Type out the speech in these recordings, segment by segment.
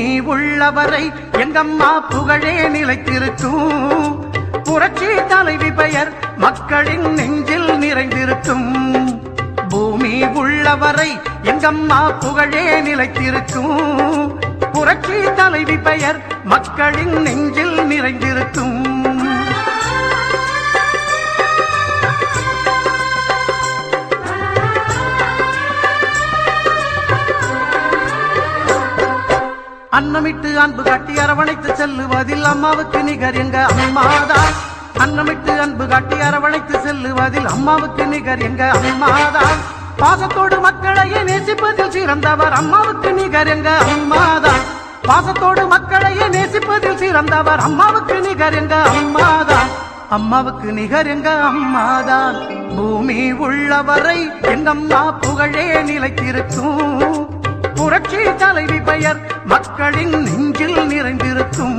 பூமி உள்ளவரை எங்கம்மா புகழே நிலைத்திருக்கும். புரட்சி தலைவி பெயர் மக்களின் நெஞ்சில் நிறைந்திருக்கும். பூமி உள்ளவரை எங்கம்மா புகழே நிலைத்திருக்கும். புரட்சி தலைவி பெயர் மக்களின் நெஞ்சில் நிறைந்திருக்கும். அன்னமிட்டு அன்பு காட்டி அரவணைத்து செல்லுவதில் அம்மாவுக்கு நிகர் எங்க அம்மாதான். அன்னமிட்டு அன்பு காட்டி அரவணைத்து செல்லுவதில் அம்மாவுக்கு நிகர் எங்க அம்மாதான். பாசத்தோடு மக்களையே நேசிப்பதில் சிறந்தவர் அம்மாவுக்கு நிகர் எங்க அம்மாதான். பாசத்தோடு மக்களையே நேசிப்பதில் சிறந்தவர் அம்மாவுக்கு நிகர் எங்க அம்மாதான். அம்மாவுக்கு நிகர் எங்க அம்மாதான். பூமி உள்ளவரை எங்கம்மா புகழே நிலைத்திருக்கும். புரட்சி தலைவி பெயர் மக்களின் நெஞ்சில் நிறைந்திருக்கும்.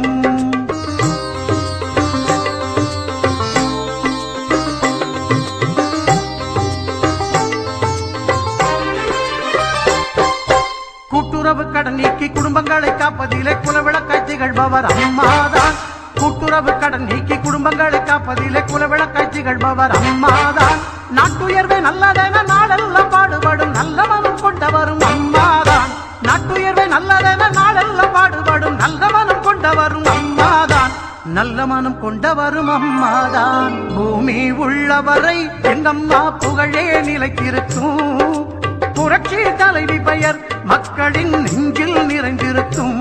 கூட்டுறவு கடன் நீக்கி குடும்பங்களை காப்பதிலே குலவிளக்காய் திகழ்பவர் அம்மாதான். கூட்டுறவு கடன் நீக்கி குடும்பங்களை காப்பதிலே குலவிளக்காய் திகழ்பவர் அம்மாதான். நாட்டுயர்வே நல்லதென நாடெல்லாம் பாடுபடும் நல்ல மனம் கொண்டவரும் அம்மாதான். நாட்டுயர்வே நல்லதென நாடெல்லாம் பாடுபடும் நல்ல மனம் கொண்டவரும் அம்மாதான். நல்ல மனம் கொண்டவரும் அம்மாதான். பூமி உள்ளவரை எங்கம்மா புகழே நிலைத்திருக்கும். புரட்சி தலைவி பெயர் மக்களின் நெஞ்சில் நிறைந்திருக்கும்.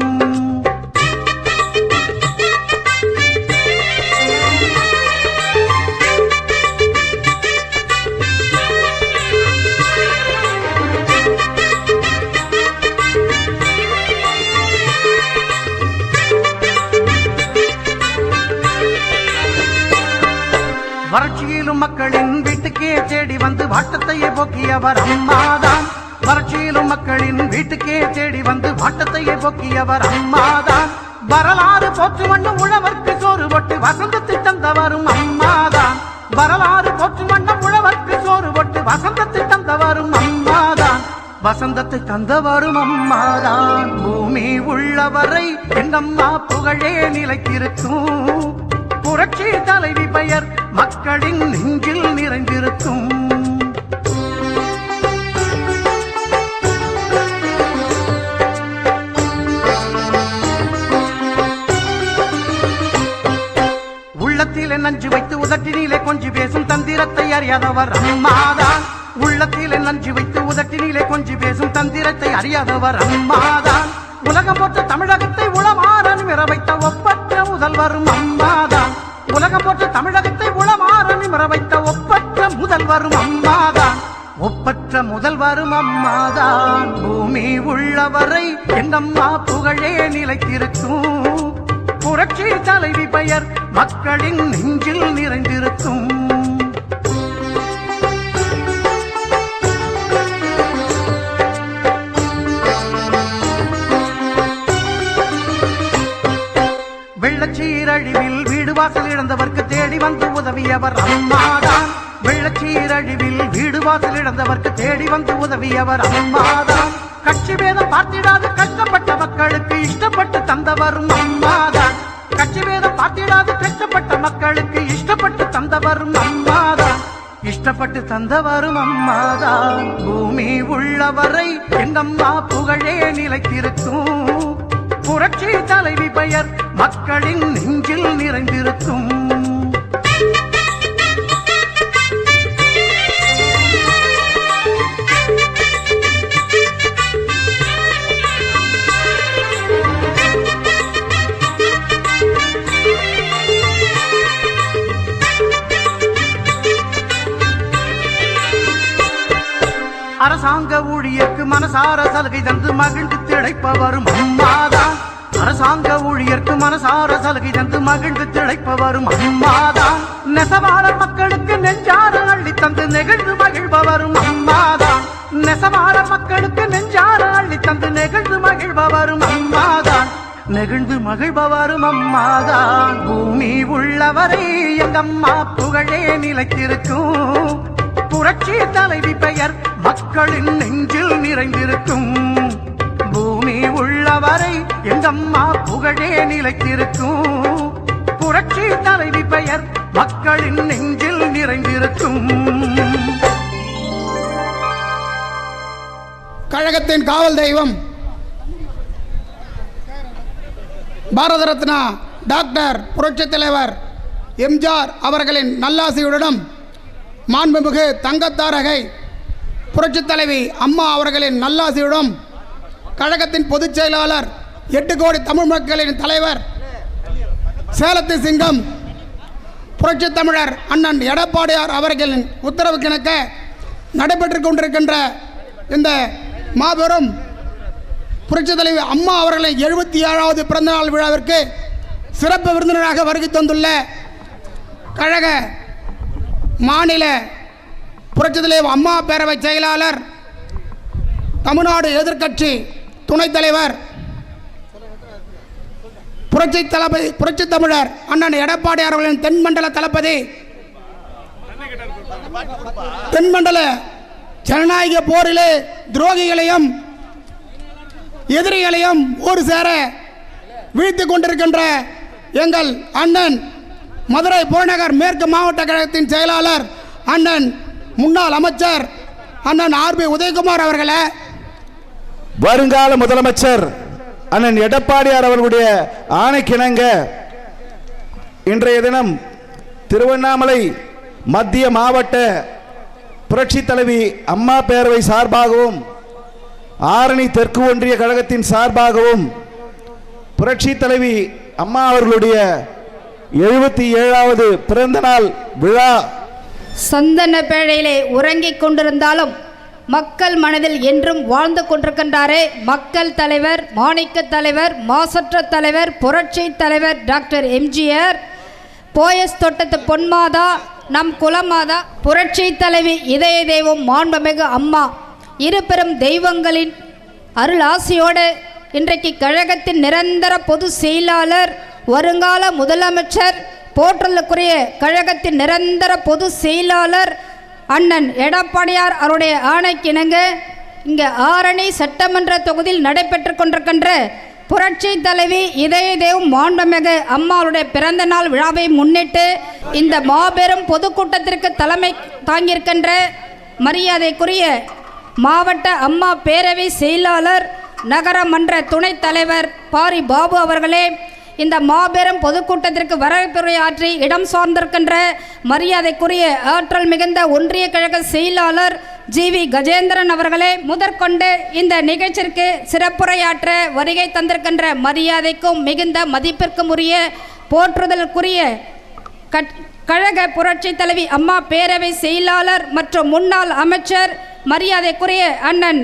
வறட்சியிலும் மக்களின் வீட்டுக்கே தேடி வந்து வாட்டத்தையே போக்கியவர் அம்மாதான். வறட்சியிலும் மக்களின் வீட்டுக்கே தேடி வந்து வாட்டத்தையே போக்கியவர் அம்மாதான். வரலாறு போற்று வண்ணம் உழவர்க்கு சோறு போட்டு வசந்தத்தை தந்தவரும் அம்மாதான். வரலாறு போற்று வண்ணம் உழவர்க்கு சோறு போட்டு வசந்தத்தை தந்தவரும் அம்மாதான். வசந்தத்தை தந்தவரும் அம்மாதான். பூமி உள்ளவரை எங்கம்மா புகழே நிலைத்திருக்கும். புரட்சி தலைவி பெயர் மக்களின் நெஞ்சில் நிறைந்திருக்கும். உள்ளத்திலே நஞ்சு வைத்து உதட்டினிலே கொஞ்சி பேசும் தந்திரத்தை அறியாதவர் அம்மாதான். உள்ளத்திலே நஞ்சு வைத்து உதட்டினிலே கொஞ்சி பேசும் தந்திரத்தை அறியாதவர் அம்மாதான். உலகம் போற்ற தமிழகத்தை உளமாற நிமிர வைத்த ஒப்பற்ற முதல்வரும் அம்மாதான். உலகம் போற்ற தமிழகத்தை உளமாற நிமிர வைத்த ஒப்பற்ற முதல்வரும் அம்மாதான். ஒப்பற்ற முதல்வரும் அம்மாதான். பூமி உள்ளவரை எங்கம்மா புகழே நிலைத்திருக்கும். புரட்சி தலைவி பெயர் மக்களின் நெஞ்சில் நிறைந்திருக்கும். வெள்ளச்சீரழிவில் வீடு வாசல் இழந்தவர்க்கு தேடி வந்து உதவியவர் அம்மாதான். வெள்ளச்சீரழிவில் வீடு வாசல் இழந்தவர்க்கு தேடி வந்து உதவியவர் அம்மாதான். கட்சி பேதம் பார்த்திடாது கஷ்டப்பட்ட மக்களுக்கு இஷ்டப்பட்டு தந்தவரும் அம்மாதான். கட்சி பேதம் பார்த்திடாது கஷ்டப்பட்ட மக்களுக்கு இஷ்டப்பட்டு தந்தவரும் அம்மாதான். இஷ்டப்பட்டு தந்தவரும் அம்மாதான். பூமி உள்ளவரை எங்கம்மா புகழே நிலைத்திருக்கும். புரட்சி தலைவி பெயர் மக்களின் நெஞ்சில் நிறைந்திருக்கும். அரசாங்க ஊழியர்க்கு மனசார சலுகை தந்து மகிழ்ந்து திளைப்பவரும் அம்மாதான். அரசாங்க ஊழியர்க்கு மனசார சலுகை தந்து மகிழ்ந்து திளைப்பவரும் அம்மாதான். நெசவாளர் மக்களுக்கு நெஞ்சார அள்ளி தந்து நெகிழ்ந்து மகிழ்பவரும் அம்மாதான். நெசவாளர் மக்களுக்கு நெஞ்சார அள்ளி தந்து நெகிழ்ந்து மகிழ்பவரும் அம்மாதான். நெகிழ்ந்து மகிழ்பவரும் அம்மாதான். பூமி உள்ளவரை எங்கம்மா புகழே நிலைத்திருக்கும். புரட்சி தலைவி பெயர் மக்களின் நெஞ்சில் நிறைந்திருக்கும். பூமி உள்ளவரை எங்க அம்மா புகழே நிலைத்திருக்கும். புரட்சி தலைவி பெயர் மக்களின் நெஞ்சில் நிறைந்திருக்கும். கழகத்தின் காவல் தெய்வம் பாரத ரத்னா டாக்டர் புரட்சித் தலைவர் எம்ஜிஆர் அவர்களின் நல்லாசியுடனும் மாண்புமிகு தங்கத்தாரகை புரட்சித் தலைவி அம்மா அவர்களின் நல்லாசியுடன் கழகத்தின் பொதுச் செயலாளர் 8 கோடி தமிழ் மக்களின் தலைவர் சேலத்து சிங்கம் புரட்சித் தமிழர் அண்ணன் எடப்பாடியார் அவர்களின் உத்தரவுக்கிணக்க நடைபெற்று கொண்டிருக்கின்ற இந்த மாபெரும் புரட்சித் தலைவி அம்மா அவர்களின் 77வது பிறந்தநாள் விழாவிற்கு சிறப்பு விருந்தினராக வருகை தந்துள்ள கழக மாநில புரட்சித் தலைவி அம்மா பேரவை செயலாளர் தமிழ்நாடு எதிர்க்கட்சி துணைத் தலைவர் புரட்சி தமிழர் அண்ணன் எடப்பாடியார் அவர்களின் தென்மண்டல தளபதி தென்மண்டல ஜனநாயக போரிலே துரோகிகளையும் எதிரிகளையும் ஒரு சேர வீழ்த்தி கொண்டிருக்கின்ற எங்கள் அண்ணன் மதுரை புறநகர் மேற்கு மாவட்ட கழகத்தின் செயலாளர் அண்ணன் முன்னாள் அமைச்சர் அண்ணன் ஆர்பி உதயகுமார் அவர்களே, வருங்கால முதலமைச்சர் அண்ணன் எடப்பாடியார் அவர்களுடைய ஆணைக்கிணங்க இன்றைய தினம் திருவண்ணாமலை மத்திய மாவட்ட புரட்சி தலைவி அம்மா பேரவை சார்பாகவும் ஆரணி தெற்கு ஒன்றிய கழகத்தின் சார்பாகவும் புரட்சி தலைவி அம்மா அவர்களுடைய 77வது பிறந்த நாள் விழா சந்தன பேழையிலே உறங்கிக் கொண்டிருந்தாலும் மக்கள் மனதில் என்றும் வாழ்ந்து கொண்டிருக்கின்றாரே மக்கள் தலைவர், மாணிக்க தலைவர், மாசற்ற தலைவர், புரட்சி தலைவர் டாக்டர் எம்ஜிஆர், போயஸ் தோட்டத்து பொன்மாதா, நம் குலமாதா, புரட்சி தலைவி இதய தெய்வம் மாண்புமிகு அம்மா இருபெரும் தெய்வங்களின் அருள் ஆசியோடு இன்றைக்கு கழகத்தின் நிரந்தர பொது செயலாளர், வருங்கால முதலமைச்சர், போற்றலுக்குரிய கழகத்தின் நிரந்தர பொது செயலாளர் அண்ணன் எடப்பாடியார் அவருடைய ஆணைக்கிணங்க இங்கே ஆரணி சட்டமன்ற தொகுதியில் நடைபெற்று கொண்டிருக்கின்ற புரட்சி தலைவி இதய தெய்வம் மாண்புமிகு அம்மாவுடைய பிறந்த நாள் விழாவை முன்னிட்டு இந்த மாபெரும் பொதுக்கூட்டத்திற்கு தலைமை தாங்கியிருக்கின்ற மரியாதைக்குரிய மாவட்ட அம்மா பேரவை செயலாளர், நகரமன்ற துணைத் தலைவர் பாரி பாபு அவர்களே, இந்த மாபெரும் பொதுக்கூட்டத்திற்கு வரவேற்புரையாற்றி இடம் சார்ந்திருக்கின்ற மரியாதைக்குரிய ஆற்றல் மிகுந்த ஒன்றிய கழக செயலாளர் ஜிவி கஜேந்திரன் அவர்களே, முதற்கொண்டு இந்த நிகழ்ச்சிக்கு சிறப்புரையாற்ற வருகை தந்திருக்கின்ற மரியாதைக்கும் மிகுந்த மதிப்பிற்கும் உரிய போற்றுதலுக்குரிய கழக புரட்சி தலைவி அம்மா பேரவை செயலாளர் மற்றும் முன்னாள் அமைச்சர் மரியாதைக்குரிய அண்ணன்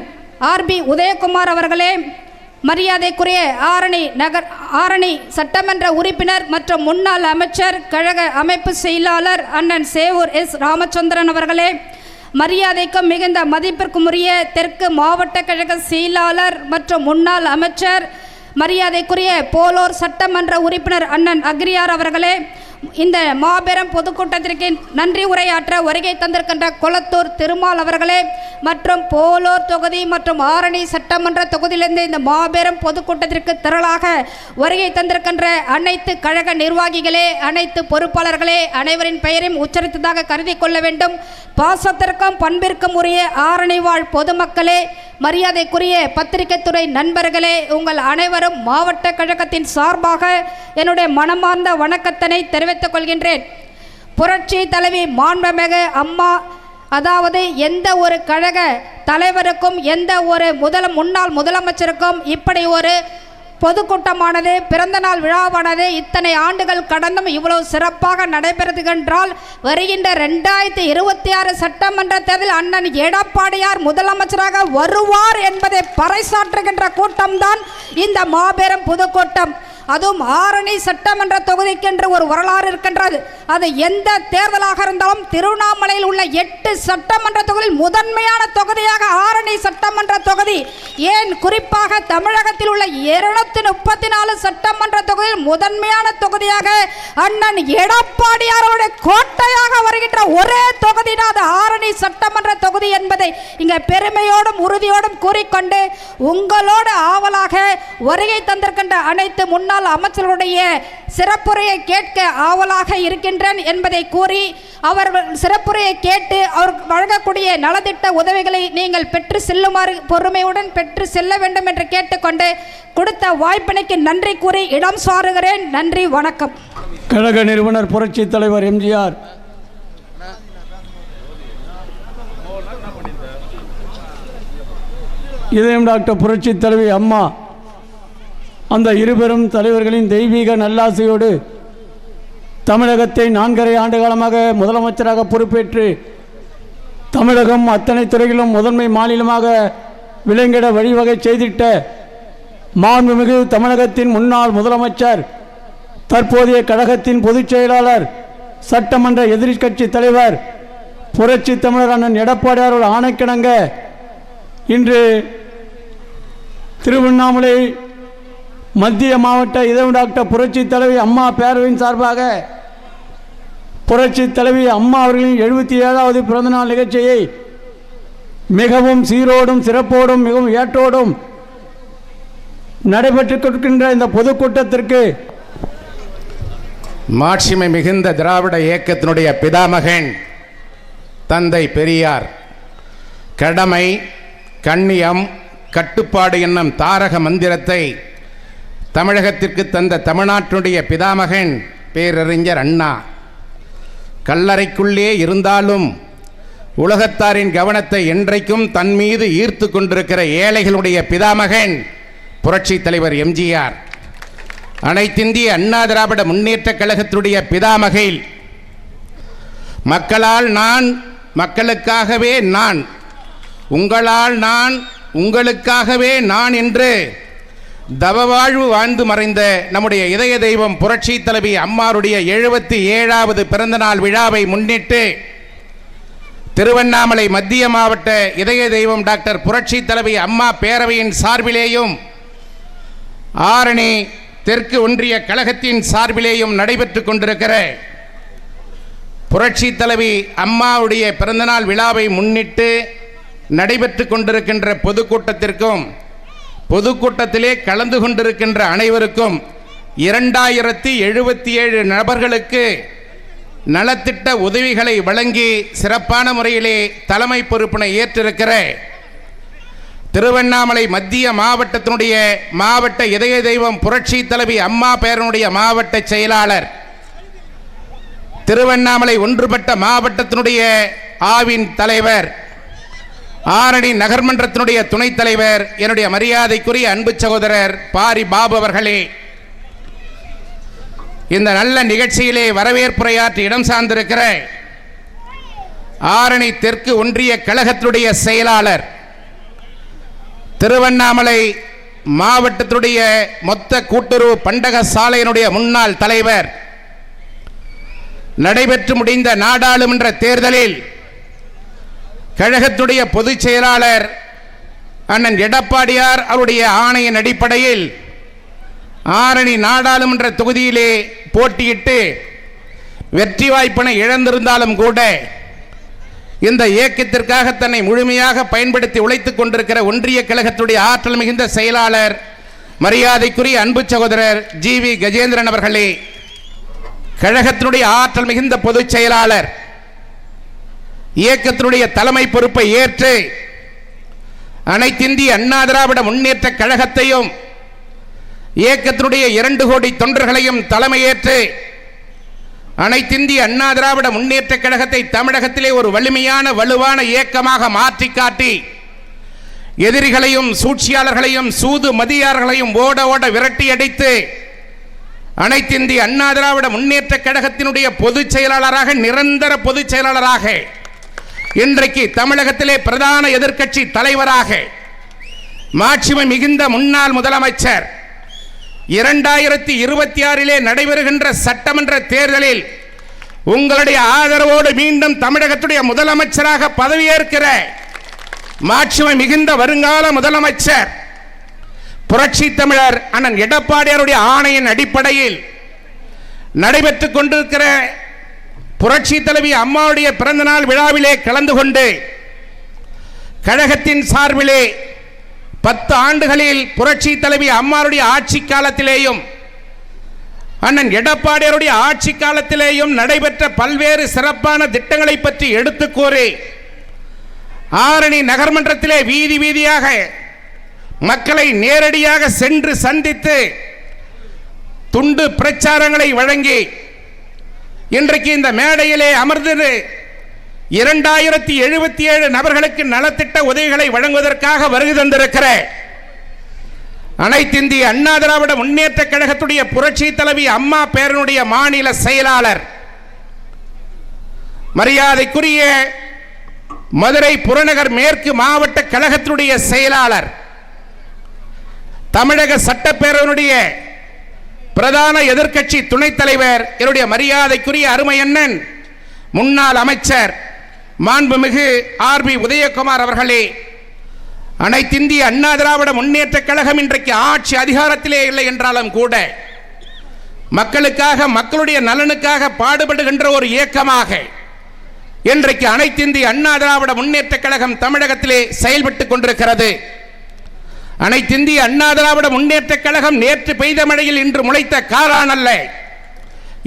ஆர்பி உதயகுமார் அவர்களே, மரியாதைக்குரிய ஆரணி சட்டமன்ற உறுப்பினர் மற்றும் முன்னாள் அமைச்சர் கழக அமைப்பு செயலாளர் அண்ணன் சேவூர் எஸ் ராமச்சந்திரன் அவர்களே, மரியாதைக்கும் மிகுந்த மதிப்பிற்கும் உரிய தெற்கு மாவட்ட கழக செயலாளர் மற்றும் முன்னாள் அமைச்சர் மரியாதைக்குரிய போலூர் சட்டமன்ற உறுப்பினர் அண்ணன் அக்ரியார் அவர்களே, இந்த மாபெரும் பொதுக்கூட்டத்திற்கு நன்றி உரையாற்ற வருகை தந்திருக்கின்ற கொளத்தூர் திருமால் அவர்களே மற்றும் போலூர் தொகுதி மற்றும் ஆரணி சட்டமன்ற தொகுதியிலிருந்து இந்த மாபெரும் பொதுக்கூட்டத்திற்கு திரளாக வருகை தந்திருக்கின்ற அனைத்து கழக நிர்வாகிகளே, அனைத்து பொறுப்பாளர்களே, அனைவரின் பெயரையும் உச்சரித்ததாக கருதி கொள்ள வேண்டும். பாசத்திற்கும் பண்பிற்கும் உரிய ஆரணி வாழ் பொதுமக்களே, மரியாதைக்குரிய பத்திரிகை துறை நண்பர்களே, உங்கள் அனைவரும் மாவட்ட கழகத்தின் சார்பாக என்னுடைய மனமார்ந்த வணக்கத்தினை தெரிவித்துக் கொள்கின்றேன். புரட்சி தலைவி மாண்புமிகு அம்மா, அதாவது எந்த ஒரு கழக தலைவருக்கும் எந்த ஒரு முன்னாள் முதலமைச்சருக்கும் இப்படி ஒரு பொதுக்கூட்டமானது, பிறந்தநாள் விழாவானது இத்தனை ஆண்டுகள் கடந்தும் இவ்வளவு சிறப்பாக நடைபெறுது என்றால் வருகின்ற 2026 சட்டமன்ற தேர்தலில் அண்ணன் எடப்பாடியார் முதலமைச்சராக வருவார் என்பதை பறைசாற்றுகின்ற கூட்டம்தான் இந்த மாபெரும் பொதுக்கூட்டம். அதுவும் ஆரணி சட்டமன்ற தொகுதிக்கென்று ஒரு வரலாறு இருக்கின்றது. அது எந்த தேர்தலாக இருந்தாலும் திருவண்ணாமலையில் உள்ள 8 சட்டமன்ற தொகுதியில் முதன்மையான தொகுதியாக ஆரணி சட்டமன்ற தொகுதி, ஏன் குறிப்பாக தமிழகத்தில் உள்ள 234 சட்டமன்ற தொகுதியில் முதன்மையான தொகுதியாக அண்ணன் எடப்பாடியார் அவருடைய கோட்டையாக வருகின்ற ஒரே தொகுதி அது ஆரணி சட்டமன்ற தொகுதி என்பதை இங்கே பெருமையோடும் உறுதியோடும் கூறிக்கொண்டு உங்களோடு ஆவலாக வருகை தந்திருக்கின்ற அனைத்து முன்னாள் அமைச்சர்களுடைய சிறப்புரையை கேட்க ஆவலாக இருக்கின்றேன் என்பதை கூறி, அவர்கள் சிறப்புரையை கேட்டு அவர் வழங்கக்கூடிய நலத்திட்ட உதவிகளை நீங்கள் பெற்று செல்லுமாறு பொறுமையுடன் பெற்று செல்ல வேண்டும் என்று கேட்டுக்கொண்டு கொடுத்த வாய்ப்பினைக்கு நன்றி கூறி இடம் சாருகிறேன். நன்றி, வணக்கம். கழக நிறுவனர் புரட்சி தலைவர் எம்ஜிஆர் இதயம் டாக்டர் புரட்சி தலைவி அம்மா அந்த இருபெரும் தலைவர்களின் தெய்வீக நல்லாசையோடு தமிழகத்தை 4.5 ஆண்டு காலமாக முதலமைச்சராக பொறுப்பேற்று தமிழகம் அத்தனை துறைகளிலும் முதன்மை மாநிலமாக விளங்கிட வழிவகை செய்திட்ட மாண்புமிகு தமிழகத்தின் முன்னாள் முதலமைச்சர், தற்போதைய கழகத்தின் பொதுச் செயலாளர், சட்டமன்ற எதிர்க்கட்சி தலைவர் புரட்சி தமிழர் அண்ணன் எடப்பாடியார் ஆணைக்கிணங்க இன்று திருவண்ணாமலை மத்திய மாவட்ட இதயம் டாக்டர் புரட்சி தலைவி அம்மா பேரவையின் சார்பாக புரட்சி தலைவி அம்மா அவர்களின் 77வது பிறந்தநாள் நிகழ்ச்சியை மிகவும் சீரோடும் சிறப்போடும் மிகவும் ஏற்றோடும் நடைபெற்றுக் கொண்டிருக்கின்ற இந்த பொதுக்கூட்டத்திற்கு மாட்சிமை மிகுந்த திராவிட இயக்கத்தினுடைய பிதாமகன் தந்தை பெரியார் கடமை, கண்ணியம், கட்டுப்பாடு என்னும் தாரக மந்திரத்தை தமிழகத்திற்கு தந்த தமிழ்நாட்டினுடைய பிதாமகன் பேரறிஞர் அண்ணா, கல்லறைக்குள்ளே இருந்தாலும் உலகத்தாரின் கவனத்தை என்றைக்கும் தன் மீது ஈர்த்து கொண்டிருக்கிற ஏழைகளுடைய பிதாமகன் புரட்சி தலைவர் எம்ஜிஆர், அனைத்திந்திய அண்ணா திராவிட முன்னேற்ற கழகத்தினுடைய பிதாமகில், மக்களால் நான், மக்களுக்காகவே நான், உங்களால் நான், உங்களுக்காகவே நான் என்று தவவாழ்வு வாழ்ந்து மறைந்த நம்முடைய இதய தெய்வம் புரட்சி தலைவி அம்மாருடைய 77வது பிறந்தநாள் விழாவை முன்னிட்டு திருவண்ணாமலை மத்திய மாவட்ட இதய தெய்வம் டாக்டர் புரட்சி தலைவி அம்மா பேரவையின் சார்பிலேயும் ஆரணி தெற்கு ஒன்றிய கழகத்தின் சார்பிலேயும் நடைபெற்றுக் கொண்டிருக்கிற புரட்சி தலைவி அம்மாவுடைய பிறந்தநாள் விழாவை முன்னிட்டு நடைபெற்றுக் கொண்டிருக்கின்ற பொதுக்கூட்டத்திற்கும் பொதுக்கூட்டத்திலே கலந்து கொண்டிருக்கின்ற அனைவருக்கும் 2077 நபர்களுக்கு நலத்திட்ட உதவிகளை வழங்கி சிறப்பான முறையிலே தலைமை பொறுப்பினை ஏற்றிருக்கிற திருவண்ணாமலை மத்திய மாவட்டத்தினுடைய மாவட்ட இதய தெய்வம் புரட்சி தலைவி அம்மா பேரனுடைய மாவட்ட செயலாளர், திருவண்ணாமலை ஒன்றுபட்ட மாவட்டத்தினுடைய ஆவின் தலைவர், ஆரணி நகர்மன்றத்தினுடைய துணைத் தலைவர், என்னுடைய மரியாதைக்குரிய அன்பு சகோதரர் பாரி பாபு அவர்களே, இந்த நல்ல நிகழ்ச்சியிலே வரவேற்புரையாற்றி இடம் சார்ந்திருக்கிற ஆரணி தெற்கு ஒன்றிய கழகத்தினுடைய செயலாளர், திருவண்ணாமலை மாவட்டத்தினுடைய மொத்த கூட்டுறவு பண்டக சாலையினுடைய முன்னாள் தலைவர், நடைபெற்று முடிந்த நாடாளுமன்ற தேர்தலில் கழகத்துடைய பொதுச் செயலாளர் அண்ணன் எடப்பாடியார் அவருடைய ஆணையின் அடிப்படையில் ஆரணி நாடாளுமன்ற தொகுதியிலே போட்டியிட்டு வெற்றி வாய்ப்பினை இழந்திருந்தாலும் கூட இந்த இயக்கத்திற்காக தன்னை முழுமையாக பயன்படுத்தி உழைத்துக் கொண்டிருக்கிற ஒன்றிய கழகத்துடைய ஆற்றல் மிகுந்த செயலாளர், மரியாதைக்குரிய அன்பு சகோதரர் ஜி.வி. கஜேந்திரன் அவர்களே, கழகத்தினுடைய ஆற்றல் மிகுந்த பொதுச் செயலாளர், இயக்கத்தினுடைய தலைமை பொறுப்பை ஏற்று அனைத்திந்திய அண்ணா திராவிட முன்னேற்ற கழகத்தையும் இயக்கத்தினுடைய 2 கோடி தொண்டர்களையும் தலைமையேற்று அனைத்திந்திய அண்ணா திராவிட முன்னேற்ற கழகத்தை தமிழகத்திலே ஒரு வலிமையான வலுவான இயக்கமாக மாற்றி காட்டி எதிரிகளையும் சூழ்ச்சியாளர்களையும் சூது மதியார்களையும் ஓட ஓட விரட்டி அடித்து அனைத்திந்திய அண்ணா திராவிட முன்னேற்ற கழகத்தினுடைய பொதுச் செயலாளராக, நிரந்தர பொதுச் செயலாளராக, இன்றைக்கு தமிழகத்திலே பிரதான எதிர்க்கட்சி தலைவராக, மாட்சிமை மிகுந்த முன்னாள் முதலமைச்சர், 2026 நடைபெறுகின்ற சட்டமன்ற தேர்தலில் உங்களுடைய ஆதரவோடு மீண்டும் தமிழகத்துடைய முதலமைச்சராக பதவியேற்கிற மாட்சிமை மிகுந்த வருங்கால முதலமைச்சர் புரட்சி தமிழர் அண்ணன் எடப்பாடியாருடைய ஆணையின் அடிப்படையில் நடைபெற்றுக் கொண்டிருக்கிற புரட்சி தலைவி அம்மாவுடைய பிறந்தநாள் விழாவிலே கலந்து கொண்டு கழகத்தின் சார்பிலே 10 ஆண்டுகளில் புரட்சி தலைவி அம்மாவுடைய ஆட்சி காலத்திலேயும் அண்ணன் எடப்பாடியாருடைய ஆட்சி காலத்திலேயும் நடைபெற்ற பல்வேறு சிறப்பான திட்டங்களை பற்றி எடுத்து கூறி ஆரணி நகர்மன்றத்திலே வீதி வீதியாக மக்களை நேரடியாக சென்று சந்தித்து துண்டு பிரச்சாரங்களை வழங்கி இன்றைக்கு இந்த மேடையிலே அமர்ந்து 2077 நபர்களுக்கு நலத்திட்ட உதவிகளை வழங்குவதற்காக வருகை தந்திருக்கிற அனைத்து இந்திய அண்ணா திராவிட முன்னேற்ற கழகத்துடைய புரட்சி தலைவி அம்மா பேரனுடைய மாநில செயலாளர் மரியாதைக்குரிய மதுரை புறநகர் மேற்கு மாவட்ட கழகத்துடைய செயலாளர் தமிழக சட்டப்பேரவையினுடைய பிரதான எதிர்க்கட்சி துணைத் தலைவர் என்னுடைய மரியாதைக்குரிய அருமை அண்ணன் முன்னாள் அமைச்சர் மாண்புமிகு ஆர்.பி. உதயகுமார் அவர்களே, அனைத்து இந்திய அண்ணா திராவிட முன்னேற்ற கழகம் இன்றைக்கு ஆட்சி அதிகாரத்திலே இல்லை என்றாலும் கூட மக்களுக்காக மக்களுடைய நலனுக்காக பாடுபடுகின்ற ஒரு இயக்கமாக இன்றைக்கு அனைத்து இந்திய அண்ணா திராவிட முன்னேற்ற கழகம் தமிழகத்திலே செயல்பட்டுக் கொண்டிருக்கிறது. அனைத்து இந்திய அண்ணா திராவிட முன்னேற்ற கழகம் நேற்று பெய்த மழையில் இன்று முளைத்த காளான் அல்ல.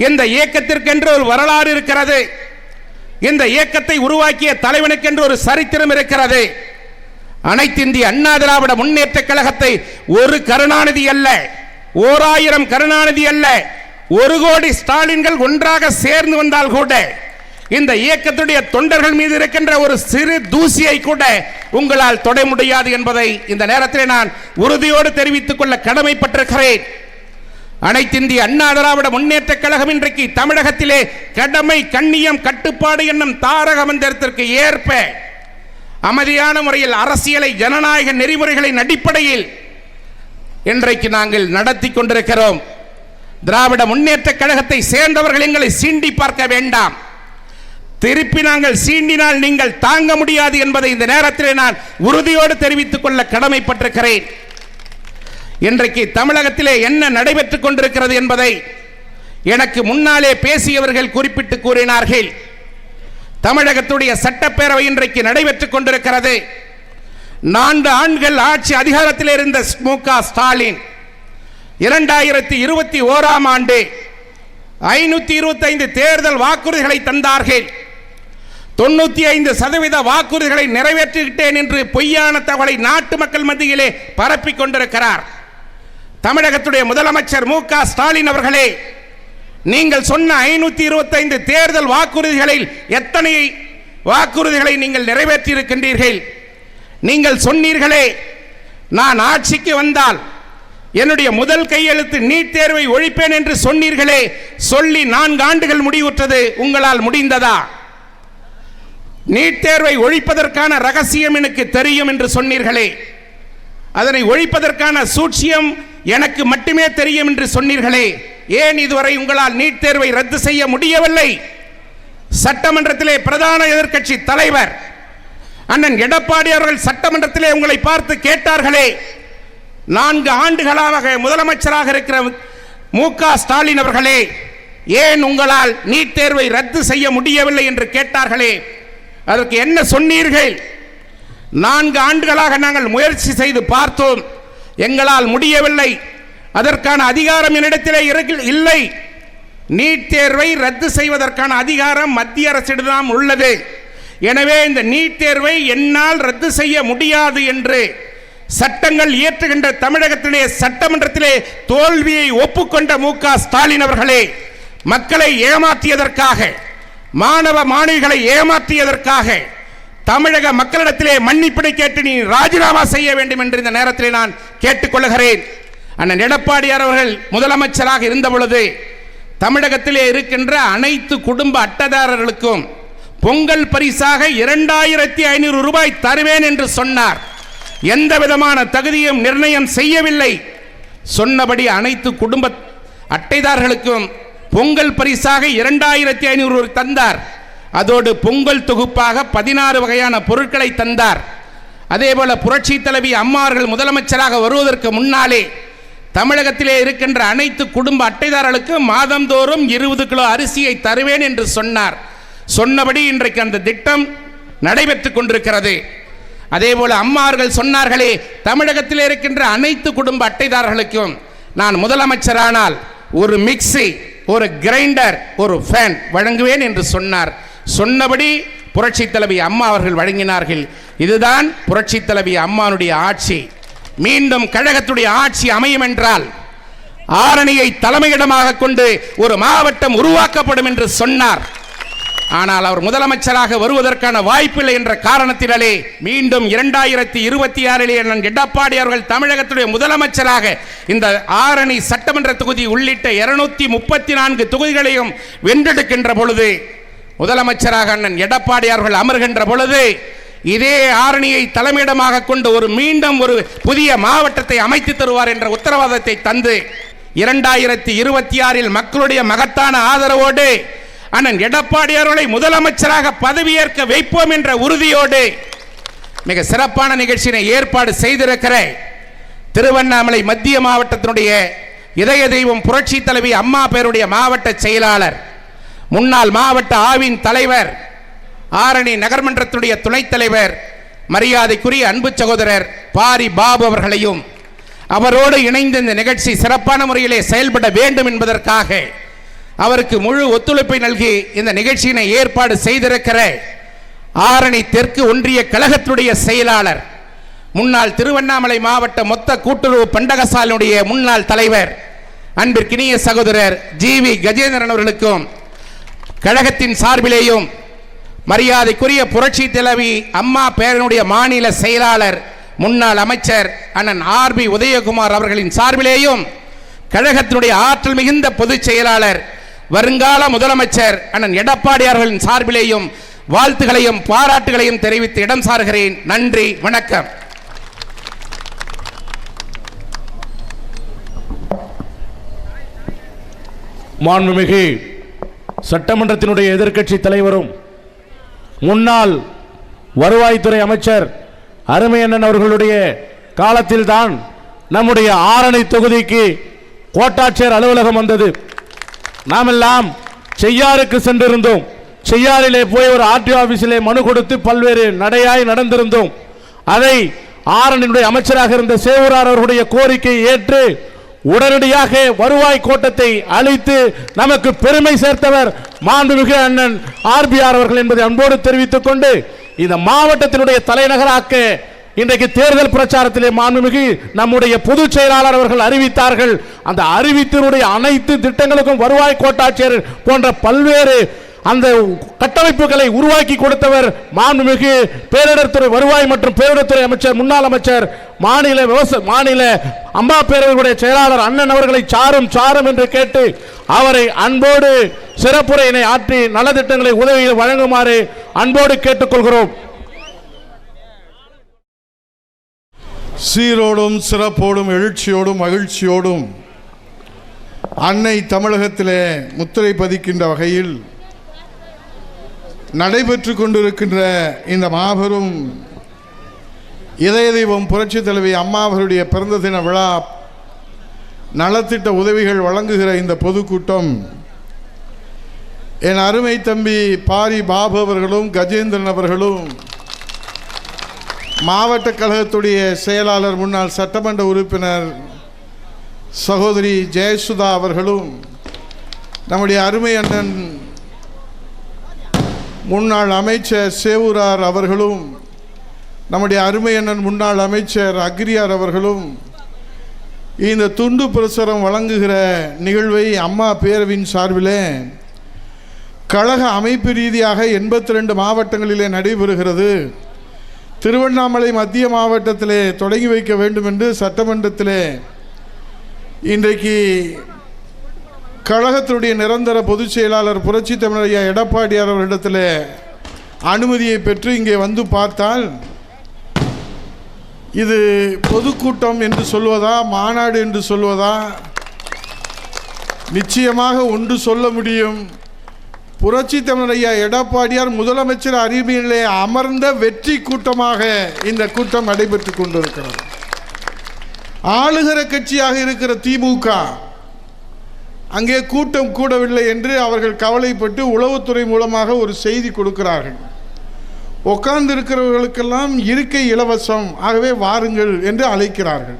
இந்த இயக்கத்திற்கென்று ஒரு வரலாறு இருக்கிறது. இந்த இயக்கத்தை உருவாக்கிய தலைவனுக்கென்று ஒரு சரித்திரம் இருக்கிறது. அனைத்து இந்திய அண்ணா திராவிட முன்னேற்ற கழகத்தை ஒரு கருணாநிதி அல்ல, 1000 கருணாநிதி அல்ல, 1 கோடி ஸ்டாலின்கள் ஒன்றாக சேர்ந்து வந்தால் கூட இந்த இயக்கத்துடைய தொண்டர்கள் மீது இருக்கின்ற ஒரு சிறு தூசியை கூட உங்களால் தொட முடியாது என்பதை இந்த நேரத்தில் நான் உறுதியோடு தெரிவித்துக் கொள்ள கடமைப்பட்டிருக்கிறேன். அனைத்து இந்திய அண்ணா திராவிட முன்னேற்ற கழகம் இன்றைக்கு தமிழகத்திலே கடமை, கண்ணியம், கட்டுப்பாடு என்னும் தாரக மந்திரத்திற்கு ஏற்ப அமைதியான முறையில் அரசியலை, ஜனநாயக நெறிமுறைகளின் அடிப்படையில் இன்றைக்கு நாங்கள் நடத்தி கொண்டிருக்கிறோம். திராவிட முன்னேற்ற கழகத்தை சேர்ந்தவர்கள் எங்களை சீண்டி பார்க்க வேண்டாம். திருப்பி நாங்கள் சீண்டினால் நீங்கள் தாங்க முடியாது என்பதை இந்த நேரத்தில் நான் உறுதியோடு தெரிவித்துக் கொள்ள கடமைப்பட்டிருக்கிறேன். இன்றைக்கு தமிழகத்திலே என்ன நடைபெற்றுக் கொண்டிருக்கிறது என்பதை எனக்கு முன்னாலே பேசியவர்கள் குறிப்பிட்டு கூறினார்கள். தமிழகத்துடைய சட்டப்பேரவை இன்றைக்கு நடைபெற்றுக் கொண்டிருக்கிறது. 4 ஆண்டுகள் ஆட்சி அதிகாரத்தில் இருந்த மு.க. ஸ்டாலின் 2021ஆம் ஆண்டு 525 தேர்தல் வாக்குறுதிகளை தந்தார்கள். 95% வாக்குறுதிகளை நிறைவேற்றிவிட்டேன் என்று பொய்யான தகவலை நாட்டு மக்கள் மத்தியிலே பரப்பிக் கொண்டிருக்கிறார். தமிழகத்துடைய முதலமைச்சர் மு.க. ஸ்டாலின் அவர்களே, நீங்கள் சொன்ன 525 தேர்தல் வாக்குறுதிகளில் எத்தனை வாக்குறுதிகளை நீங்கள் நிறைவேற்றி இருக்கின்றீர்கள்? நீங்கள் சொன்னீர்களே, நான் ஆட்சிக்கு வந்தால் என்னுடைய முதல் கையெழுத்து நீட் தேர்வை ஒழிப்பேன் என்று சொன்னீர்களே, சொல்லி 4 ஆண்டுகள் முடிவுற்றது. உங்களால் முடிந்ததா? நீட் தேர்வை ஒழிப்பதற்கான ரகசியம் எனக்கு தெரியும் என்று சொன்னீர்களே, அதனை ஒழிப்பதற்கான சூழ்ச்சியம் எனக்கு மட்டுமே தெரியும் என்று சொன்னீர்களே, ஏன் இதுவரை உங்களால் நீட் தேர்வை ரத்து செய்ய முடியவில்லை? சட்டமன்றத்திலே பிரதான எதிர்க்கட்சி தலைவர் அண்ணன் எடப்பாடி அவர்கள் சட்டமன்றத்திலே உங்களை பார்த்து கேட்டார்களே, 4 ஆண்டுகளாக முதலமைச்சராக இருக்கிற மு.க. ஸ்டாலின் அவர்களே, ஏன் உங்களால் நீட் தேர்வை ரத்து செய்ய முடியவில்லை என்று கேட்டார்களே, அதற்கு என்ன சொன்னீர்கள்? 4 ஆண்டுகளாக நாங்கள் முயற்சி செய்து பார்த்தோம், எங்களால் முடியவில்லை, அதற்கான அதிகாரம் என்னிடத்திலே இல்லை. நீட் தேர்வை ரத்து செய்வதற்கான அதிகாரம் மத்திய அரசிடம் உள்ளது. எனவே இந்த நீட் தேர்வை என்னால் ரத்து செய்ய முடியாது என்று சட்டங்கள் இயற்றுகின்ற தமிழகத்திலே சட்டமன்றத்திலே தோல்வியை ஒப்புக்கொண்ட மு.க. ஸ்டாலின் அவர்களே, மக்களை ஏமாற்றியதற்காக, மாணவ மாணவிகளை ஏமாற்றியதற்காக தமிழக மக்களிடத்திலே மன்னிப்பினை கேட்டு நீ ராஜினாமா செய்ய வேண்டும் என்று இந்த நேரத்தில் நான் கேட்டுக்கொள்கிறேன். அண்ணன் எடப்பாடியார் அவர்கள் முதலமைச்சராக இருந்த பொழுது தமிழகத்திலே இருக்கின்ற அனைத்து குடும்ப அட்டைதாரர்களுக்கும் பொங்கல் பரிசாக 2500 ரூபாய் தருவேன் என்று சொன்னார். எந்த விதமான தகுதியும் நிர்ணயம் செய்யவில்லை. சொன்னபடி அனைத்து குடும்ப அட்டைதாரர்களுக்கும் பொங்கல் பரிசாக 2500 தந்தார். அதோடு பொங்கல் தொகுப்பாக 16 வகையான பொருட்களை தந்தார். அதேபோல புரட்சி தலைவி அம்மா அவர்கள் முதலமைச்சராக வருவதற்கு முன்னாலே தமிழகத்திலே இருக்கின்ற அனைத்து குடும்ப அட்டைதாரர்களுக்கு மாதந்தோறும் 20 கிலோ அரிசியை தருவேன் என்று சொன்னார். சொன்னபடி இன்றைக்கு அந்த திட்டம் நடைபெற்றுக் கொண்டிருக்கிறது. அதேபோல அம்மா அவர்கள் சொன்னார்களே, தமிழகத்தில் இருக்கின்ற அனைத்து குடும்ப அட்டைதாரர்களுக்கும் நான் முதலமைச்சரானால் ஒரு மிக்சி, ஒரு கிரைண்டர், ஒரு ஃபேன் வழங்குவேன் என்று சொன்னார். சொன்னபடி புரட்சி தலைவி அம்மா அவர்கள் வழங்கினார்கள். இதுதான் புரட்சி தலைவி அம்மானுடைய ஆட்சி. மீண்டும் கழகத்துடைய ஆட்சி அமையும் என்றால் ஆரணியை தலைமையிடமாக கொண்டு ஒரு மாவட்டம் உருவாக்கப்படும் என்று சொன்னார். ஆனால் அவர் முதலமைச்சராக வருவதற்கான வாய்ப்பில்லை என்ற காரணத்தினாலே மீண்டும் 2026 எடப்பாடி அவர்கள் தமிழகத்துடைய முதலமைச்சராக இந்த ஆரணி சட்டமன்ற தொகுதி உள்ளிட்ட 234 தொகுதிகளையும் வென்றெடுக்கின்ற பொழுது, முதலமைச்சராக அண்ணன் எடப்பாடி அவர்கள் அமர்கின்ற பொழுது இதே ஆரணியை தலைமையிடமாக கொண்டு மீண்டும் ஒரு புதிய மாவட்டத்தை அமைத்து தருவார் என்ற உத்தரவாதத்தை தந்து 2026 மக்களுடைய மகத்தான ஆதரவோடு அண்ணன் எடப்பாடி அவர்களை முதலமைச்சராக பதவியேற்க வைப்போம் என்ற உறுதியோடு மிக சிறப்பான நிகழ்ச்சியை ஏற்பாடு செய்திருக்கிற திருவண்ணாமலை மத்திய மாவட்டத்தினுடைய இதய தெய்வம் புரட்சி தலைவி அம்மா பேருடைய மாவட்ட செயலாளர், முன்னாள் மாவட்ட ஆவின் தலைவர், ஆரணி நகர்மன்றத்துடைய துணைத் தலைவர், மரியாதைக்குரிய அன்பு சகோதரர் பாரி பாபு அவர்களையும் அவரோடு இணைந்த இந்த நிகழ்ச்சி சிறப்பான முறையிலே செயல்பட வேண்டும் என்பதற்காக அவருக்கு முழு ஒத்துழைப்பை நல்கி இந்த நிகழ்ச்சியினை ஏற்பாடு செய்திருக்கிற ஆரணி தெற்கு ஒன்றிய கழகத்துடைய செயலாளர், முன்னாள் திருவண்ணாமலை மாவட்ட மொத்த கூட்டுறவு பண்டகசாலையுடைய முன்னாள் தலைவர் அன்பிற்கினிய சகோதரர் ஜிவி கஜேந்திரன் அவர்களுக்கும் கழகத்தின் சார்பிலேயும் மரியாதைக்குரிய புரட்சி தலைவி அம்மா பேரனுடைய மாநில செயலாளர் முன்னாள் அமைச்சர் அண்ணன் ஆர்பி உதயகுமார் அவர்களின் சார்பிலேயும் கழகத்தினுடைய ஆற்றல் மிகுந்த பொதுச் செயலாளர் வருங்கால முதலமைச்சர் அண்ணன் எடப்பாடி அவர்களின் சார்பிலேயும் வாழ்த்துக்களையும் பாராட்டுகளையும் தெரிவித்து இடம் சாருகிறேன். நன்றி, வணக்கம். மாண்புமிகு சட்டமன்றத்தினுடைய எதிர்க்கட்சி தலைவரும் முன்னாள் வருவாய்த்துறை அமைச்சர் அருமையண்ணன் அவர்களுடைய காலத்தில்தான் நம்முடைய ஆரணி தொகுதிக்கு கோட்டாட்சியர் அலுவலகம் வந்தது. நாமெல்லாம் செய்யாருக்கு சென்றிருந்தோம். செய்யாறிலே போய் ஒரு ஆர்டிஓ ஆபீஸிலே மனு கொடுத்து பல்வேறு நடையாய் நடந்திருந்தோம். அதை ஆரணியுடைய அமைச்சராக இருந்த சேவூரார் அவர்களுடைய கோரிக்கையை ஏற்று உடனடியாக வருவாய் கோட்டத்தை அளித்து நமக்கு பெருமை சேர்த்தவர் மாண்புமிகு அண்ணன் ஆர்பிஆர் அவர்கள் என்பதை அன்போடு தெரிவித்துக் கொண்டு இந்த மாவட்டத்தினுடைய தலைநகராக்க இன்றைக்கு தேர்தல் பிரச்சாரத்திலே மாண்புமிகு நம்முடைய பொதுச் செயலாளர் அவர்கள் அறிவித்தார்கள். அந்த அறிவித்தினுடைய அனைத்து திட்டங்களுக்கும் வருவாய் கோட்டாட்சியர் போன்ற பல்வேறு அந்த கட்டமைப்புகளை உருவாக்கி கொடுத்தவர் மாண்புமிகு பேரிடர்துறை வருவாய் மற்றும் பேரிடர்துறை அமைச்சர் முன்னாள் அமைச்சர் மாநில அம்மா பேரவையுடைய செயலாளர் அண்ணன் அவர்களை சாரும் என்று கேட்டு அவரை அன்போடு சிறப்புரையினை ஆற்றி நலத்திட்டங்களை உதவியில் வழங்குமாறு அன்போடு கேட்டுக்கொள்கிறோம். சீரோடும் சிறப்போடும் எழுச்சியோடும் மகிழ்ச்சியோடும் அன்னை தமிழகத்திலே முத்திரை பதிக்கின்ற வகையில் நடைபெற்று கொண்டிருக்கின்ற இந்த மாபெரும் இதய தெய்வம் புரட்சி தலைவி அம்மா அவருடைய பிறந்த தின விழா நலத்திட்ட உதவிகள் வழங்குகிற இந்த பொதுக்கூட்டம் என் அருமை தம்பி பாரி பாபு அவர்களும் கஜேந்திரன் அவர்களும் மாவட்ட கழகத்துடைய செயலாளர் முன்னாள் சட்டமன்ற உறுப்பினர் சகோதரி ஜெயசுதா அவர்களும் நம்முடைய அருமை அண்ணன் முன்னாள் அமைச்சர் சேவூரார் அவர்களும் நம்முடைய அருமை அண்ணன் முன்னாள் அமைச்சர் அக்ரியார் அவர்களும் இந்த துண்டு பிரசுரம் வழங்குகிற நிகழ்வை அம்மா பேரவின் சார்பிலே கழக அமைப்பு ரீதியாக 82 மாவட்டங்களிலே நடைபெறுகிறது. திருவண்ணாமலை மத்திய மாவட்டத்திலே தொடங்கி வைக்க வேண்டும் என்று சட்டமன்றத்திலே இன்றைக்கு கழகத்தினுடைய நிரந்தர பொதுச் செயலாளர் புரட்சி தமிழர் எடப்பாடியார் அவர்களிடத்தில் அனுமதியை பெற்று இங்கே வந்து பார்த்தால் இது பொதுக்கூட்டம் என்று சொல்வதா, மாநாடு என்று சொல்வதா? நிச்சயமாக ஒன்று சொல்ல முடியும். புரட்சி தமிழர் ஐயா எடப்பாடியார் முதலமைச்சர் அறிவியலே அமர்ந்த வெற்றி கூட்டமாக இந்த கூட்டம் நடைபெற்று கொண்டிருக்கிறது. ஆளுகிற கட்சியாக இருக்கிற திமுக அங்கே கூட்டம் கூடவில்லை என்று அவர்கள் கவலைப்பட்டு உளவுத்துறை மூலமாக ஒரு செய்தி கொடுக்கிறார்கள். உட்கார்ந்து இருக்கிறவர்களுக்கெல்லாம் இருக்கை இலவசம், ஆகவே வாருங்கள் என்று அழைக்கிறார்கள்.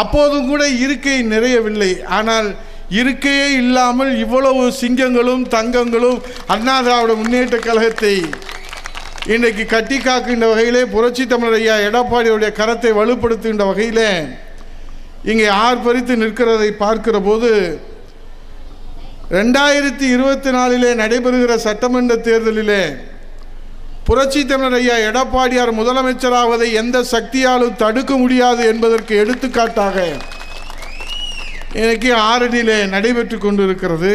அப்போதும் கூட இருக்கை நிறையவில்லை. ஆனால் இருக்கையே இல்லாமல் இவ்வளவு சிங்கங்களும் தங்கங்களும் அண்ணா திராவிட முன்னேற்ற கழகத்தை இன்றைக்கு கட்டி காக்கின்ற வகையிலே, புரட்சி தமிழர் ஐயா எடப்பாடியுடைய கரத்தை வலுப்படுத்துகின்ற வகையிலே இங்கே ஆர்ப்பரித்து நிற்கிறதை பார்க்கிற போது 2024 நடைபெறுகிற சட்டமன்ற தேர்தலிலே புரட்சி தமிழர் ஐயா எடப்பாடியார் முதலமைச்சராவதை எந்த சக்தியாலும் தடுக்க முடியாது என்பதற்கு எடுத்துக்காட்டாக இன்னைக்கு ஆரணியிலே நடைபெற்று கொண்டிருக்கிறது.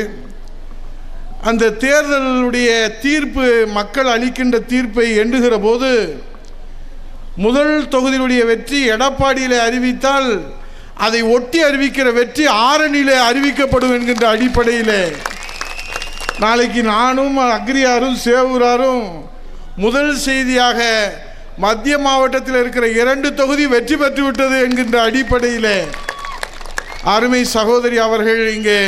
அந்த தேர்தலுடைய தீர்ப்பு, மக்கள் அளிக்கின்ற தீர்ப்பை எண்ணுகிற போது முதல் தொகுதியினுடைய வெற்றி எடப்பாடியிலே அறிவித்தால் அதை ஒட்டி அறிவிக்கிற வெற்றி ஆரணியிலே அறிவிக்கப்படும் என்கின்ற அடிப்படையிலே நாளைக்கு நானும் அக்ரியாரும் சேவூராரும் முதல் செய்தியாக மத்திய மாவட்டத்தில் இருக்கிற 2 தொகுதி வெற்றி பெற்றுவிட்டது என்கின்ற அடிப்படையிலே அருமை சகோதரி அவர்கள் இங்கே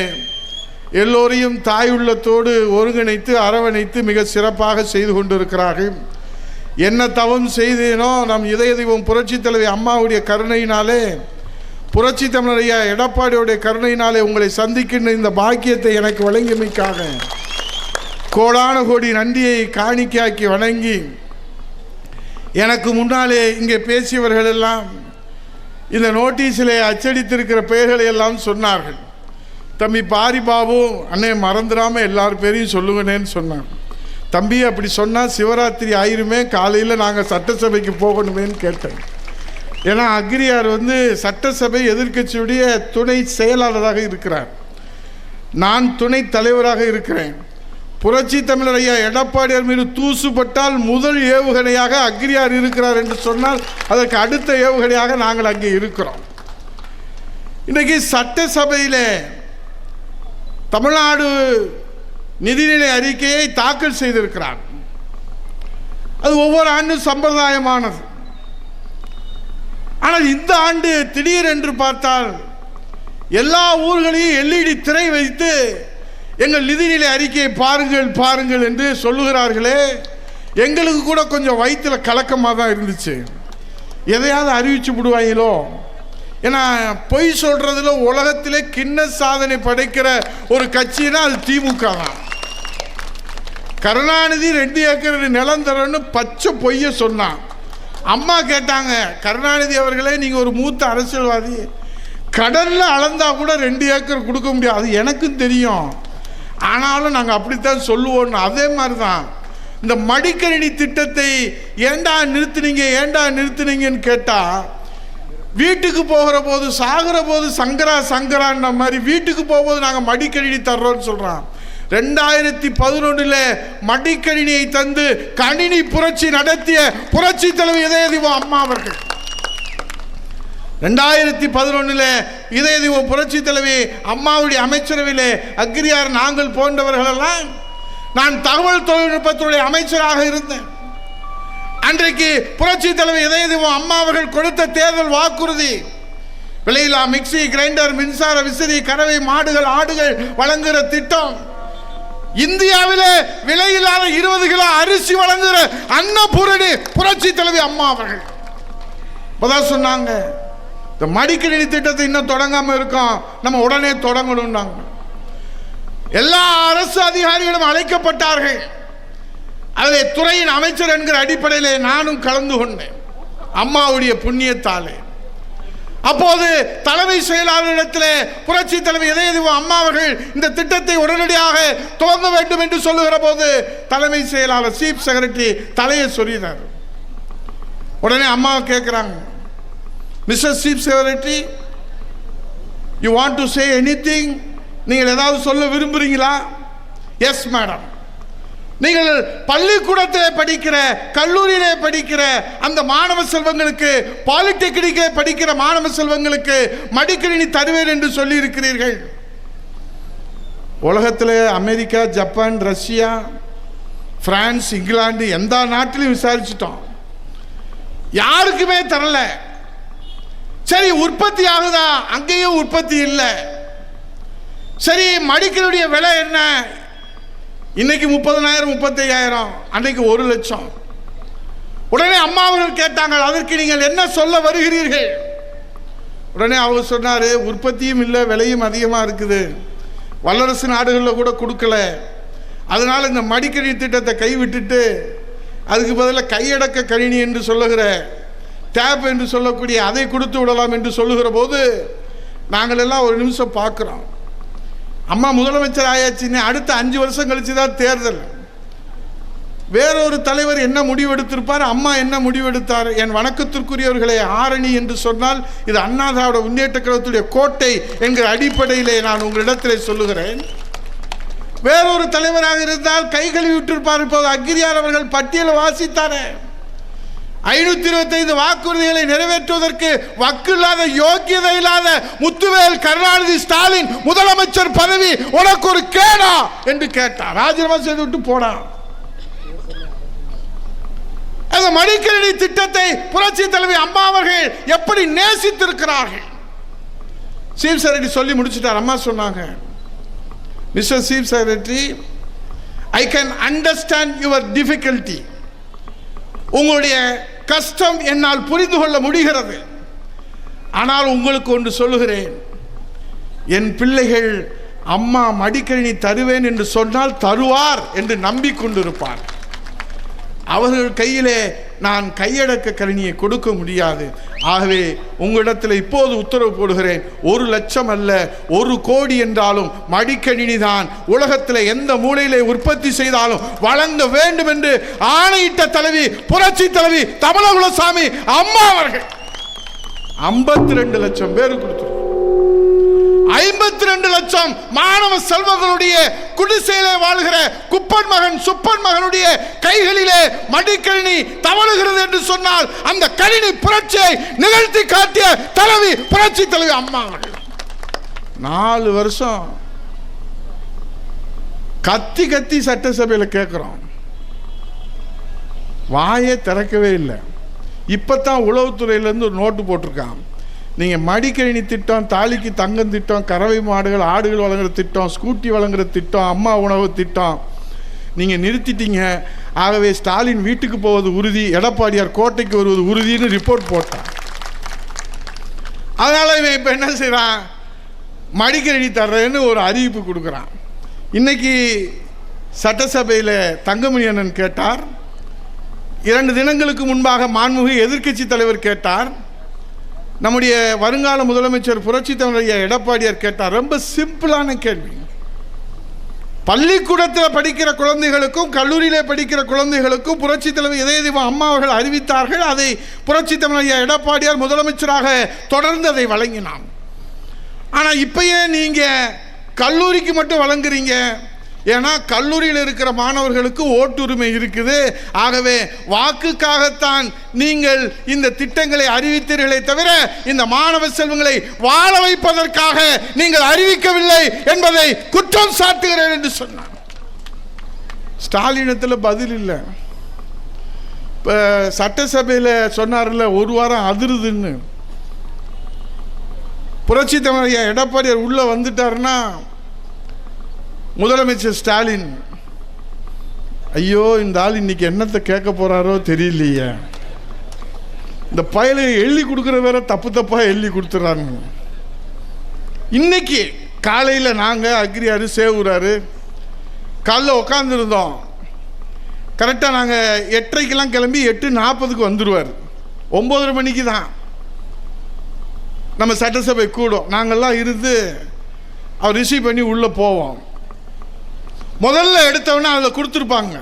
எல்லோரையும் தாயுள்ளத்தோடு ஒருங்கிணைத்து அரவணைத்து மிக சிறப்பாக செய்து கொண்டிருக்கிறார்கள். என்ன தவம் செய்தேனோ நம் இதய தெய்வம் புரட்சி தலைவி அம்மாவுடைய கருணையினாலே, புரட்சி தமிழர் ஐயா எடப்பாடியுடைய கருணையினாலே உங்களை சந்திக்கின்ற இந்த பாக்கியத்தை எனக்கு வழங்கியமைக்காக கோடான கோடி நன்றியை காணிக்கையாக்கி வணங்கி, எனக்கு முன்னாலே இங்கே பேசியவர்கள் எல்லாம் இந்த நோட்டீஸிலே அச்சடித்திருக்கிற பெயர்களை எல்லாம் சொன்னார்கள். தம்பி பாரிபாபு அண்ணே மறந்துடாமல் எல்லார் பேரையும் சொல்லுங்கன்னு சொன்னாங்க. தம்பி அப்படி சொன்னால் சிவராத்திரி ஆயிருமே, காலையில் நாங்கள் சட்டசபைக்கு போகணுமேன்னு கேட்டேன். ஏன்னா அக்ரியார் சட்டசபை எதிர்க்கட்சியுடைய துணை செயலாளராக இருக்கிறார், நான் துணை தலைவராக இருக்கிறேன். புரட்சி தமிழர் ஐயா எடப்பாடியார் மீது தூசுப்பட்டால் முதல் ஏவுகணையாக அக்ரியார் இருக்கிறார் என்று சொன்னால் அதற்கு அடுத்த ஏவுகணையாக நாங்கள் அங்கே இருக்கிறோம். இன்றைக்கு சட்டசபையில் தமிழ்நாடு நிதிநிலை அறிக்கையை தாக்கல் செய்திருக்கிறார். அது ஒவ்வொரு ஆண்டும் சம்பிரதாயமானது. ஆனால் இந்த ஆண்டு திடீரென்று பார்த்தால் எல்லா ஊர்களையும் LED திரை வைத்து எங்கள் நிதிநிலை அறிக்கையை பாருங்கள் பாருங்கள் என்று சொல்லுகிறார்களே, எங்களுக்கு கூட கொஞ்சம் வயிற்றுல கலக்கமாக தான் இருந்துச்சு. எதையாவது அறிவிச்சு விடுவாங்களோ? ஏன்னா பொய் சொல்றதுல உலகத்திலே கிண்ண சாதனை படைக்கிற ஒரு கட்சினா அது திமுக தான். கருணாநிதி 2 ஏக்கர் நிலம் தரன்னு பச்சை பொய்ய சொன்னான். அம்மா கேட்டாங்க, கருணாநிதி அவர்களே நீங்கள் ஒரு மூத்த அரசியல்வாதி, கடல்ல அளந்தா கூட 2 ஏக்கர் கொடுக்க முடியாது, எனக்கும் தெரியும், ஆனாலும் நாங்கள் அப்படித்தான் சொல்லுவோம். அதே மாதிரி தான் இந்த மடிக்கணினி திட்டத்தை ஏண்டா நிறுத்துனீங்கன்னு கேட்டால், வீட்டுக்கு போகிற போது சாகிற போது சங்கரான்ற மாதிரி வீட்டுக்கு போகும்போது நாங்கள் மடிக்கணினி தர்றோம்னு சொல்கிறோம். 2011 மடிக்கணினியை தந்து கணினி புரட்சி நடத்திய புரட்சி தலைவி இதய தெய்வம் அம்மா அவர்கள் 2011 இதய தெய்வம் புரட்சி தலைவி அம்மாவுடைய அமைச்சரவையிலே அக்ரியார் நாங்கள் போன்றவர்களெல்லாம், நான் தகவல் தொழில்நுட்பத்துடைய அமைச்சராக இருந்தேன். அன்றைக்கு புரட்சி தலைவி இதய தெய்வம் அம்மா அவர்கள் கொடுத்த தேர்தல் வாக்குறுதி, விலையில்லா மிக்சி, கிரைண்டர், மின்சார விசிறி, கறவை மாடுகள், ஆடுகள் வழங்குகிற திட்டம், இந்தியாவிலே விலையில்லாத 20 கிலோ அரிசி வழங்குகிற அன்னபூரணி புரட்சி தலைவி அம்மா அவர்கள். இப்பதான் சொன்னாங்க, இந்த மடிக்கணினி திட்டத்தை இன்னும் தொடங்காம இருக்கோம், நம்ம உடனே தொடங்கணும். எல்லா அரசு அதிகாரிகளும் அழைக்கப்பட்டார்கள். அதில் துறையின் அமைச்சர் என்கிற அடிப்படையிலே நானும் கலந்து கொண்டேன், அம்மாவுடைய புண்ணியத்தாலே. அப்போது தலைமை செயலாளரிடத்திலே புரட்சி தலைவி இதய தெய்வம் அம்மா அவர்கள் இந்த திட்டத்தை உடனடியாக துவங்க வேண்டும் என்று சொல்லுகிற போது தலைமை செயலாளர் சீஃப் செக்ரட்டரி தலையை சொல்லினார். உடனே அம்மா கேட்கிறாங்க, mister chief secretary, you want to say anything, நீங்கள் ஏதாவது சொல்ல விரும்புகிறீங்களா? Yes madam. நீங்கள் பள்ளிக்கூடத்திலே படிக்கிற, கல்லூரியிலே படிக்கிற அந்த மாணவ செல்வங்களுக்கு, பாலிடெக்னிக்கே படிக்கிற மாணவ செல்வங்களுக்கு மடிக்கணினி தருவேன் என்று சொல்லி இருக்கிறீர்கள். உலகத்தில் America, Japan, Russia, France, England எந்த நாட்டிலையும் விசாரிச்சிட்டோம், யாருக்குமே தரல. சரி, உற்பத்தி ஆகுதா? அங்கேயும் உற்பத்தி இல்லை. சரி, மடிக்கணினுடைய விலை என்ன? இன்னைக்கு 30,000, 35,000, அன்னைக்கு 1,00,000. உடனே அம்மா அவர்கள் கேட்டாங்க, அதற்கு நீங்கள் என்ன சொல்ல வருகிறீர்கள்? உடனே அவர் சொன்னார், உற்பத்தியும் இல்லை, விலையும் அதிகமாக இருக்குது, வல்லரசு நாடுகளில் கூட கொடுக்கல, அதனால் இந்த மடிக்கணினி திட்டத்தை கைவிட்டுட்டு அதுக்கு பதிலாக கையடக்க கணினி என்று சொல்லுகிற, டேப் என்று சொல்லக்கூடிய அதை கொடுத்து விடலாம் என்று சொல்லுகிற போது நாங்கள் எல்லாம் ஒரு நிமிஷம் பார்க்குறோம். அம்மா முதலமைச்சர் ஆயாச்சுன்னு அடுத்த 5 வருஷம் கழிச்சு தான் தேர்தல். வேறொரு தலைவர் என்ன முடிவெடுத்திருப்பார், அம்மா என்ன முடிவெடுத்தார்? என் வணக்கத்திற்குரியவர்களே, ஆரணி என்று சொன்னால் இது அண்ணா திராவிட முன்னேற்ற கழகத்துடைய கோட்டை என்கிற அடிப்படையிலே நான் உங்களிடத்திலே சொல்லுகிறேன். வேறொரு தலைவராக இருந்தால் கை கழுவி விட்டிருப்பார். இப்போது அக்கிரியார் அவர்கள் பட்டியலை வாசித்தாரே, 525 வாக்குறுதிகளை நிறைவேற்றுவதற்கு வக்கில்லாத, யோக்கியதை இல்லாத முத்துவேல் கருணாநிதி ஸ்டாலின் முதலமைச்சர் பதவி உனக்கு ஒரு கேடா என்று கேட்டார். ராஜினாமா செய்து விட்டு போனா. அந்த மடிக்கணினி திட்டத்தை புரட்சி தலைவி அம்மா அவர்கள் எப்படி நேசித்திருக்கிறார்கள். சீஃப் செக்ரட்டரி சொல்லி முடிச்சுட்டார். அம்மா சொன்னாங்க, mister chief secretary, I can understand your difficulty. உங்களுடைய கஷ்டம் என்னால் புரிந்து கொள்ள முடிகிறது. ஆனால் உங்களுக்கு ஒன்று சொல்லுகிறேன், என் பிள்ளைகள் அம்மா மடிக்கணினி தருவேன் என்று சொன்னால் தருவார் என்று நம்பிக்கொண்டிருப்பார். அவர்கள் கையிலே நான் கையடக்க கணினியை கொடுக்க முடியாது. ஆகவே உங்களிடத்தில் இப்போது உத்தரவு போடுகிறேன், 1,00,000 அல்ல, 1 கோடி என்றாலும் மடிக்கணினி தான் உலகத்தில் எந்த மூலையிலே உற்பத்தி செய்தாலும் வழங்க வேண்டும் என்று ஆணையிட்ட தலைவி புரட்சி தலைவி தமிழகுலசாமி அம்மா அவர்கள் 52 லட்சம் பேருக்கு கொடுத்தார். 52 லட்சம் மாணவ செல்வங்களுடைய குடிசையிலே வாழ்கிற குப்பன் மகன் சுப்பன் மகனுடைய கைகளிலே மடிக்கணினி தவழுகிறது என்று சொன்னால் அந்த கணினி புரட்சியை நிகழ்த்தி காட்டிய தலைவி புரட்சி தலைவி அம்மா அவர்கள் 4 வருஷம் கத்தி கத்தி சட்டசபையில் கேட்கிறோம், வாயே திறக்கவே இல்லை. இப்பதான் உளவுத்துறையிலிருந்து ஒரு நோட்டு போட்டிருக்கான், நீங்கள் மடிக்கணினி திட்டம், தாலிக்கு தங்கம் திட்டம், கறவை மாடுகள் ஆடுகள் வழங்குற திட்டம், ஸ்கூட்டி வழங்குற திட்டம், அம்மா உணவு திட்டம் நீங்கள் நிறுத்திட்டீங்க. ஆகவே ஸ்டாலின் வீட்டுக்கு போவது உறுதி, எடப்பாடியார் கோட்டைக்கு வருவது உறுதினு ரிப்போர்ட் போட்டான். அதனால் இவன் இப்போ என்ன செய்கிறான், மடிக்கணினி தர்றேன்னு ஒரு அறிவிப்பு கொடுக்குறான். இன்னைக்கு சட்டசபையில் தங்கமணி அண்ணன் கேட்டார், 2 தினங்களுக்கு முன்பாக மாண்புமிகு எதிர்க்கட்சி தலைவர் கேட்டார், நம்முடைய வருங்கால முதலமைச்சர் புரட்சி தமிழர் எடப்பாடியார் கேட்டார். ரொம்ப சிம்பிளான கேள்வி. பள்ளிக்கூடத்தில் படிக்கிற குழந்தைகளுக்கும் கல்லூரியிலே படிக்கிற குழந்தைகளுக்கும் புரட்சி தலைவர் இதயதீபம் அம்மா அவர்கள் அறிவித்தார்கள். அதை புரட்சி தமிழர் எடப்பாடியார் முதலமைச்சராக தொடர்ந்து அதை வழங்கினான். ஆனால் இப்பயே நீங்கள் கல்லூரிக்கு மட்டும் வழங்குறீங்க. ஏன்னா கல்லூரியில் இருக்கிற மாணவர்களுக்கு ஓட்டுரிமை இருக்குது. ஆகவே வாக்குக்காகத்தான் நீங்கள் இந்த திட்டங்களை அறிவித்தீர்களே தவிர இந்த மாணவ செல்வங்களை வாழ வைப்பதற்காக நீங்கள் அறிவிக்கவில்லை என்பதை குற்றம் சாட்டுகிறேன் என்று சொன்னார். ஸ்டாலினத்தில் பதில் இல்லை. இப்போ சட்டசபையில் சொன்னார்ல, 1 வாரம் அதிருதுன்னு. புரட்சி தமிழர் எடப்பாடியார் உள்ளே வந்துட்டாருன்னா முதலமைச்சர் ஸ்டாலின், ஐயோ இந்த ஆள் இன்னைக்கு என்னத்தை கேட்க போறாரோ தெரியலையே, இந்த பயலை எழுதி கொடுக்குற வேற தப்பு தப்பாக எழுதி கொடுத்துறாங்க. இன்னைக்கு காலையில் நாங்கள் அக்ரியாரு சேவூராரு காலைல உட்காந்துருந்தோம். கரெக்டாக நாங்கள் 8:30 கிளம்பி 8:40 வந்துடுவார். 9:30 மணிக்கு தான் நம்ம சட்டசபை கூடும். நாங்கள்லாம் இருந்து அவர் ரிசீவ் பண்ணி உள்ளே போவோம். முதல்ல எடுத்தவொடனே அதில் கொடுத்துருப்பாங்க,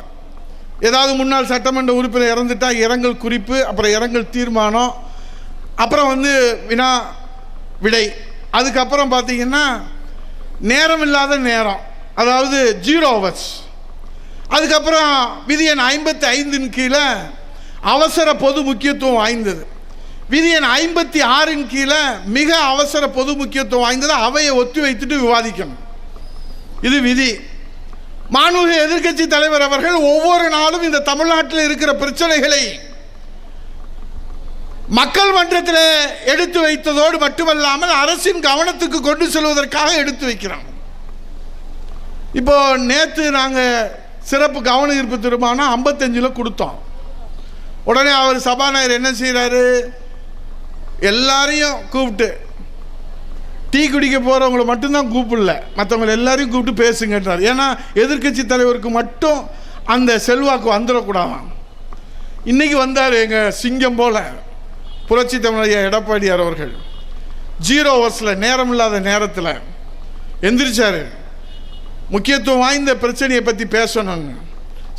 ஏதாவது முன்னாள் சட்டமன்ற உறுப்பினர் இறந்துட்டா இரங்கல் குறிப்பு, அப்புறம் இரங்கல் தீர்மானம், அப்புறம் வினா விடை. அதுக்கப்புறம் பார்த்தீங்கன்னா நேரம் இல்லாத நேரம், அதாவது 0 hours. அதுக்கப்புறம் விதி எண் 55 கீழே அவசர பொது முக்கியத்துவம் வாய்ந்தது. விதி எண் 56 கீழே மிக அவசர பொது முக்கியத்துவம் வாய்ந்தது, அவையை ஒத்தி வைத்துட்டு விவாதிக்கணும். இது விதி. மாண்புமிகு எதிர்க்கட்சி தலைவர் அவர்கள் ஒவ்வொரு நாளும் இந்த தமிழ்நாட்டில் இருக்கிற பிரச்சனைகளை மக்கள் மன்றத்தில் எடுத்து வைத்ததோடு மட்டுமல்லாமல் அரசின் கவனத்துக்கு கொண்டு செல்வதற்காக எடுத்து வைக்கிறாங்க. இப்போ நேற்று நாங்கள் சிறப்பு கவன ஈர்ப்பு தீர்மானம் 55 கொடுத்தோம். உடனே அவர் சபாநாயகர் என்ன செய்கிறாரு, எல்லாரையும் கூப்பிட்டு டீ குடிக்க போகிறவங்களை மட்டும்தான் கூப்பிடல, மற்றவங்களை எல்லாரையும் கூப்பிட்டு பேசுங்கன்றார். ஏன்னா எதிர்க்கட்சி தலைவருக்கு மட்டும் அந்த செல்வாக்கு வந்துடக்கூடாதான். இன்றைக்கி வந்தார் எங்கள் சிங்கம் போல புரட்சி தமிழர் எடப்பாடியார் அவர்கள். 0 ஹவர்ஸில், நேரம் இல்லாத நேரத்தில் எந்திரிச்சார். முக்கியத்துவம் வாய்ந்த பிரச்சனையை பற்றி பேசணும்னு.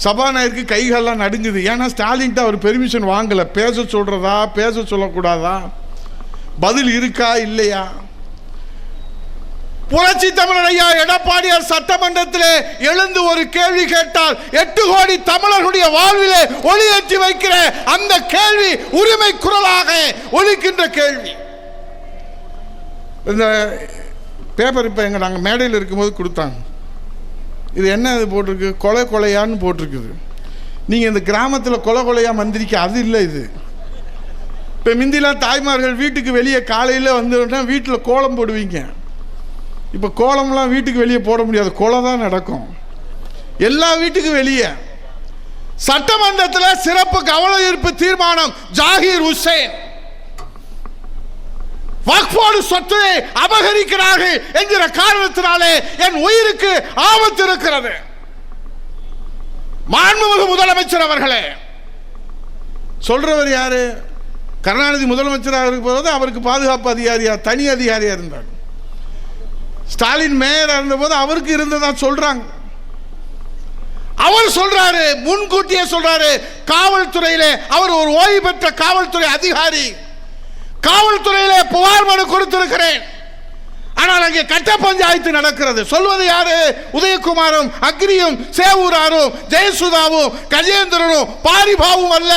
சபாநாயகருக்கு கைகள்லாம் நடுங்குது. ஏன்னா ஸ்டாலின்ட்ட அவர் பெர்மிஷன் வாங்கலை. பேச சொல்கிறதா பேச சொல்லக்கூடாதா, பதில் இருக்கா இல்லையா? புரட்சி தமிழர் ஐயா எடப்பாடியார் சட்டமன்றத்திலே எழுந்து ஒரு கேள்வி கேட்டால் 8 கோடி தமிழர்களுடைய வாழ்விலே ஒளியேற்றி வைக்கிற அந்த கேள்வி உரிமை குரலாக ஒலிக்கின்ற கேள்வி. இந்த பேப்பர் இப்போ எங்க நாங்கள் மேடையில் இருக்கும்போது கொடுத்தாங்க. இது என்ன இது போட்டிருக்கு, கொலை கொலையான்னு போட்டிருக்குது. நீங்கள் இந்த கிராமத்தில் கொலை கொலையா மந்திரிக்க அது இல்லை. இது இப்போ முந்திலாம் தாய்மார்கள் வீட்டுக்கு வெளியே காலையில் வந்துன்னா வீட்டில் கோலம் போடுவீங்க. இப்போ கோலம்லாம் வீட்டுக்கு வெளியே போட முடியாது, கொலை தான் நடக்கும் எல்லா வீட்டுக்கும் வெளியே. சட்டமன்றத்தில் சிறப்பு கவன ஈர்ப்பு தீர்மானம், ஜாகிர் ஹுசைன் வக்ஃபோடு சொத்தை அபகரிக்கிறார்கள் என்கிற காரணத்தினாலே என் உயிருக்கு ஆபத்து இருக்கிறது. மாண்புமிகு முதலமைச்சர் அவர்களே, சொல்றவர் யாரு? கருணாநிதி முதலமைச்சராக இருக்கும்போது அவருக்கு பாதுகாப்பு அதிகாரியா, தனி அதிகாரியா இருந்தார். ஸ்டாலின் மேயரா இருந்தபோது அவருக்கு இருந்ததா சொல்றாங்க. அவர் சொல்றாரு, முன்கூட்டியே சொல்றாரு, காவல்துறையிலே அவர் ஒரு ஓய்வு பெற்ற காவல்துறை அதிகாரி, காவல்துறையிலே புகார் மனு கொடுத்திருக்கிறேன். ஆனால் அங்கே கட்ட பஞ்சாயத்து நடக்கிறது. சொல்வது யாரு? உதயகுமாரும் அக்னியும் சேவூராரும் ஜெயசுதாவும் கஜேந்திரனும் பாரிபாவும் அல்ல.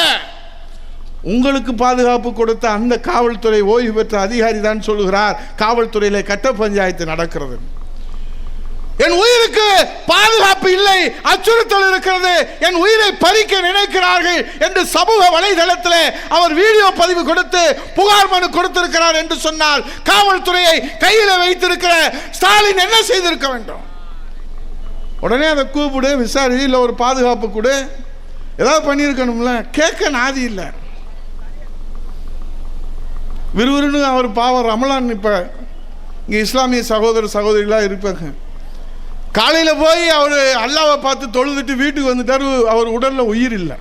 உங்களுக்கு பாதுகாப்பு கொடுத்த அந்த காவல்துறை ஓய்வு பெற்ற அதிகாரி தான் சொல்லுகிறார் காவல்துறையிலே கட்ட பஞ்சாயத்து நடக்கிறது. என் உயிருக்கு பாதுகாப்பு இல்லை, அச்சுறுத்தல் இருக்கிறது, என் உயிரை பறிக்க நினைக்கிறார்கள் என்று சமூக வலைதளத்தில் அவர் வீடியோ பதிவு கொடுத்து புகார் மனு கொடுத்திருக்கிறார் என்று சொன்னால் காவல்துறையை கையில் வைத்திருக்கிற ஸ்டாலின் என்ன செய்திருக்க வேண்டும்? உடனே அதை கூப்பிடு, விசாரி, இல்லை ஒரு பாதுகாப்பு கொடு, ஏதாவது பண்ணியிருக்கணும்ல. கேட்க நாதி இல்லை. விறுவிறுன்னு அவர் பாவம் ரமலான். இப்போ இங்கே இஸ்லாமிய சகோதர சகோதரிகளாக இருப்பாங்க. காலையில் போய் அவர் அல்லாவை பார்த்து தொழுதுட்டு வீட்டுக்கு வந்துட்டார். அவர் உடல்ல உயிர் இல்லை.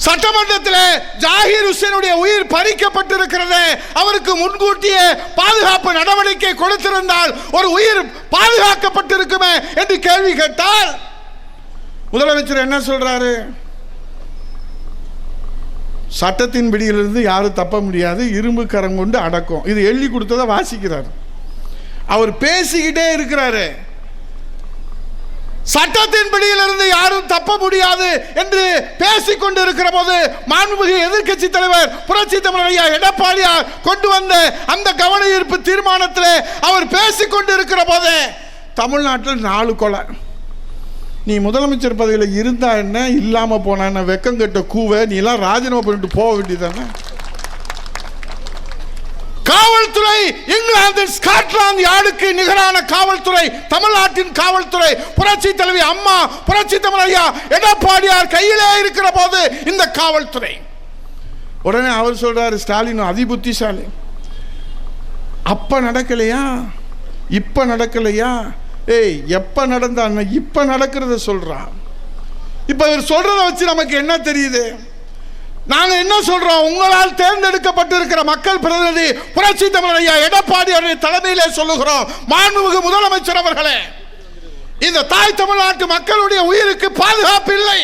சட்டமன்றத்தில் ஜாகிர் ஹுசைனுடைய உயிர் பறிக்கப்பட்டிருக்கிறது. அவருக்கு முன்கூட்டியே பாதுகாப்பு நடவடிக்கை கொடுத்திருந்தால் ஒரு உயிர் பாதுகாக்கப்பட்டிருக்குமே என்று கேள்வி கேட்டால் முதலமைச்சர் என்ன சொல்றாரு? சட்டத்தின் பிடியிலிருந்து யாரும் தப்ப முடியாது, இரும்பு கரம் கொண்டு அடக்கும். இது எழுதி கொடுத்ததை வாசிக்கிறார். அவர் பேசிக்கிட்டே இருக்கிறாரு. சட்டத்தின் பிடியிலிருந்து யாரும் தப்ப முடியாது என்று பேசிக்கொண்டு இருக்கிற போது மாண்புமிகு எதிர்க்கட்சி தலைவர் புரட்சி தமிழர் ஐயா எடப்பாடியார் கொண்டு வந்த அந்த கவன ஈர்ப்பு தீர்மானத்தில் அவர் பேசிக்கொண்டு இருக்கிற போது தமிழ்நாட்டில் 4 கொலை. நீ முதலமைச்சர் பதவியில் இருந்தா என்ன, இல்லாம போனா என்ன? வெக்கம் கட்ட கூவ நீ எல்லாம் ராஜினாமா பண்ணிட்டு போக வேண்டியதானே? காவல்துறை இங்கிலாந்து ஸ்காட்லாந்து யார்டுக்கு நிகரான காவல்துறை தமிழ்நாட்டின் காவல்துறை புரட்சி தலைவி அம்மா புரட்சி தமிழர் ஐயா எடப்பாடியார் கையிலே இருக்கிற போது இந்த காவல்துறை. உடனே அவர் சொல்றாரு, ஸ்டாலின் அதிபுத்திசாலி. அப்ப நடக்கலையா, இப்ப நடக்கலையா? ஏய், எப்ப நடந்தா இப்ப நடக்கிறத சொல்றான். இப்ப இவர் சொல்றத வச்சு நமக்கு என்ன தெரியுது? நாங்க என்ன சொல்றோம்? உங்களால் தேர்ந்தெடுக்கப்பட்டிருக்கிற மக்கள் பிரதிநிதி புரட்சி தமிழர் ஐயா எடப்பாடியாருடைய தலைமையிலே சொல்லுகிறோம், மாண்புமிகு முதலமைச்சர் அவர்களே, இந்த தாய் தமிழ்நாட்டு மக்களுடைய உயிருக்கு பாதுகாப்பு இல்லை,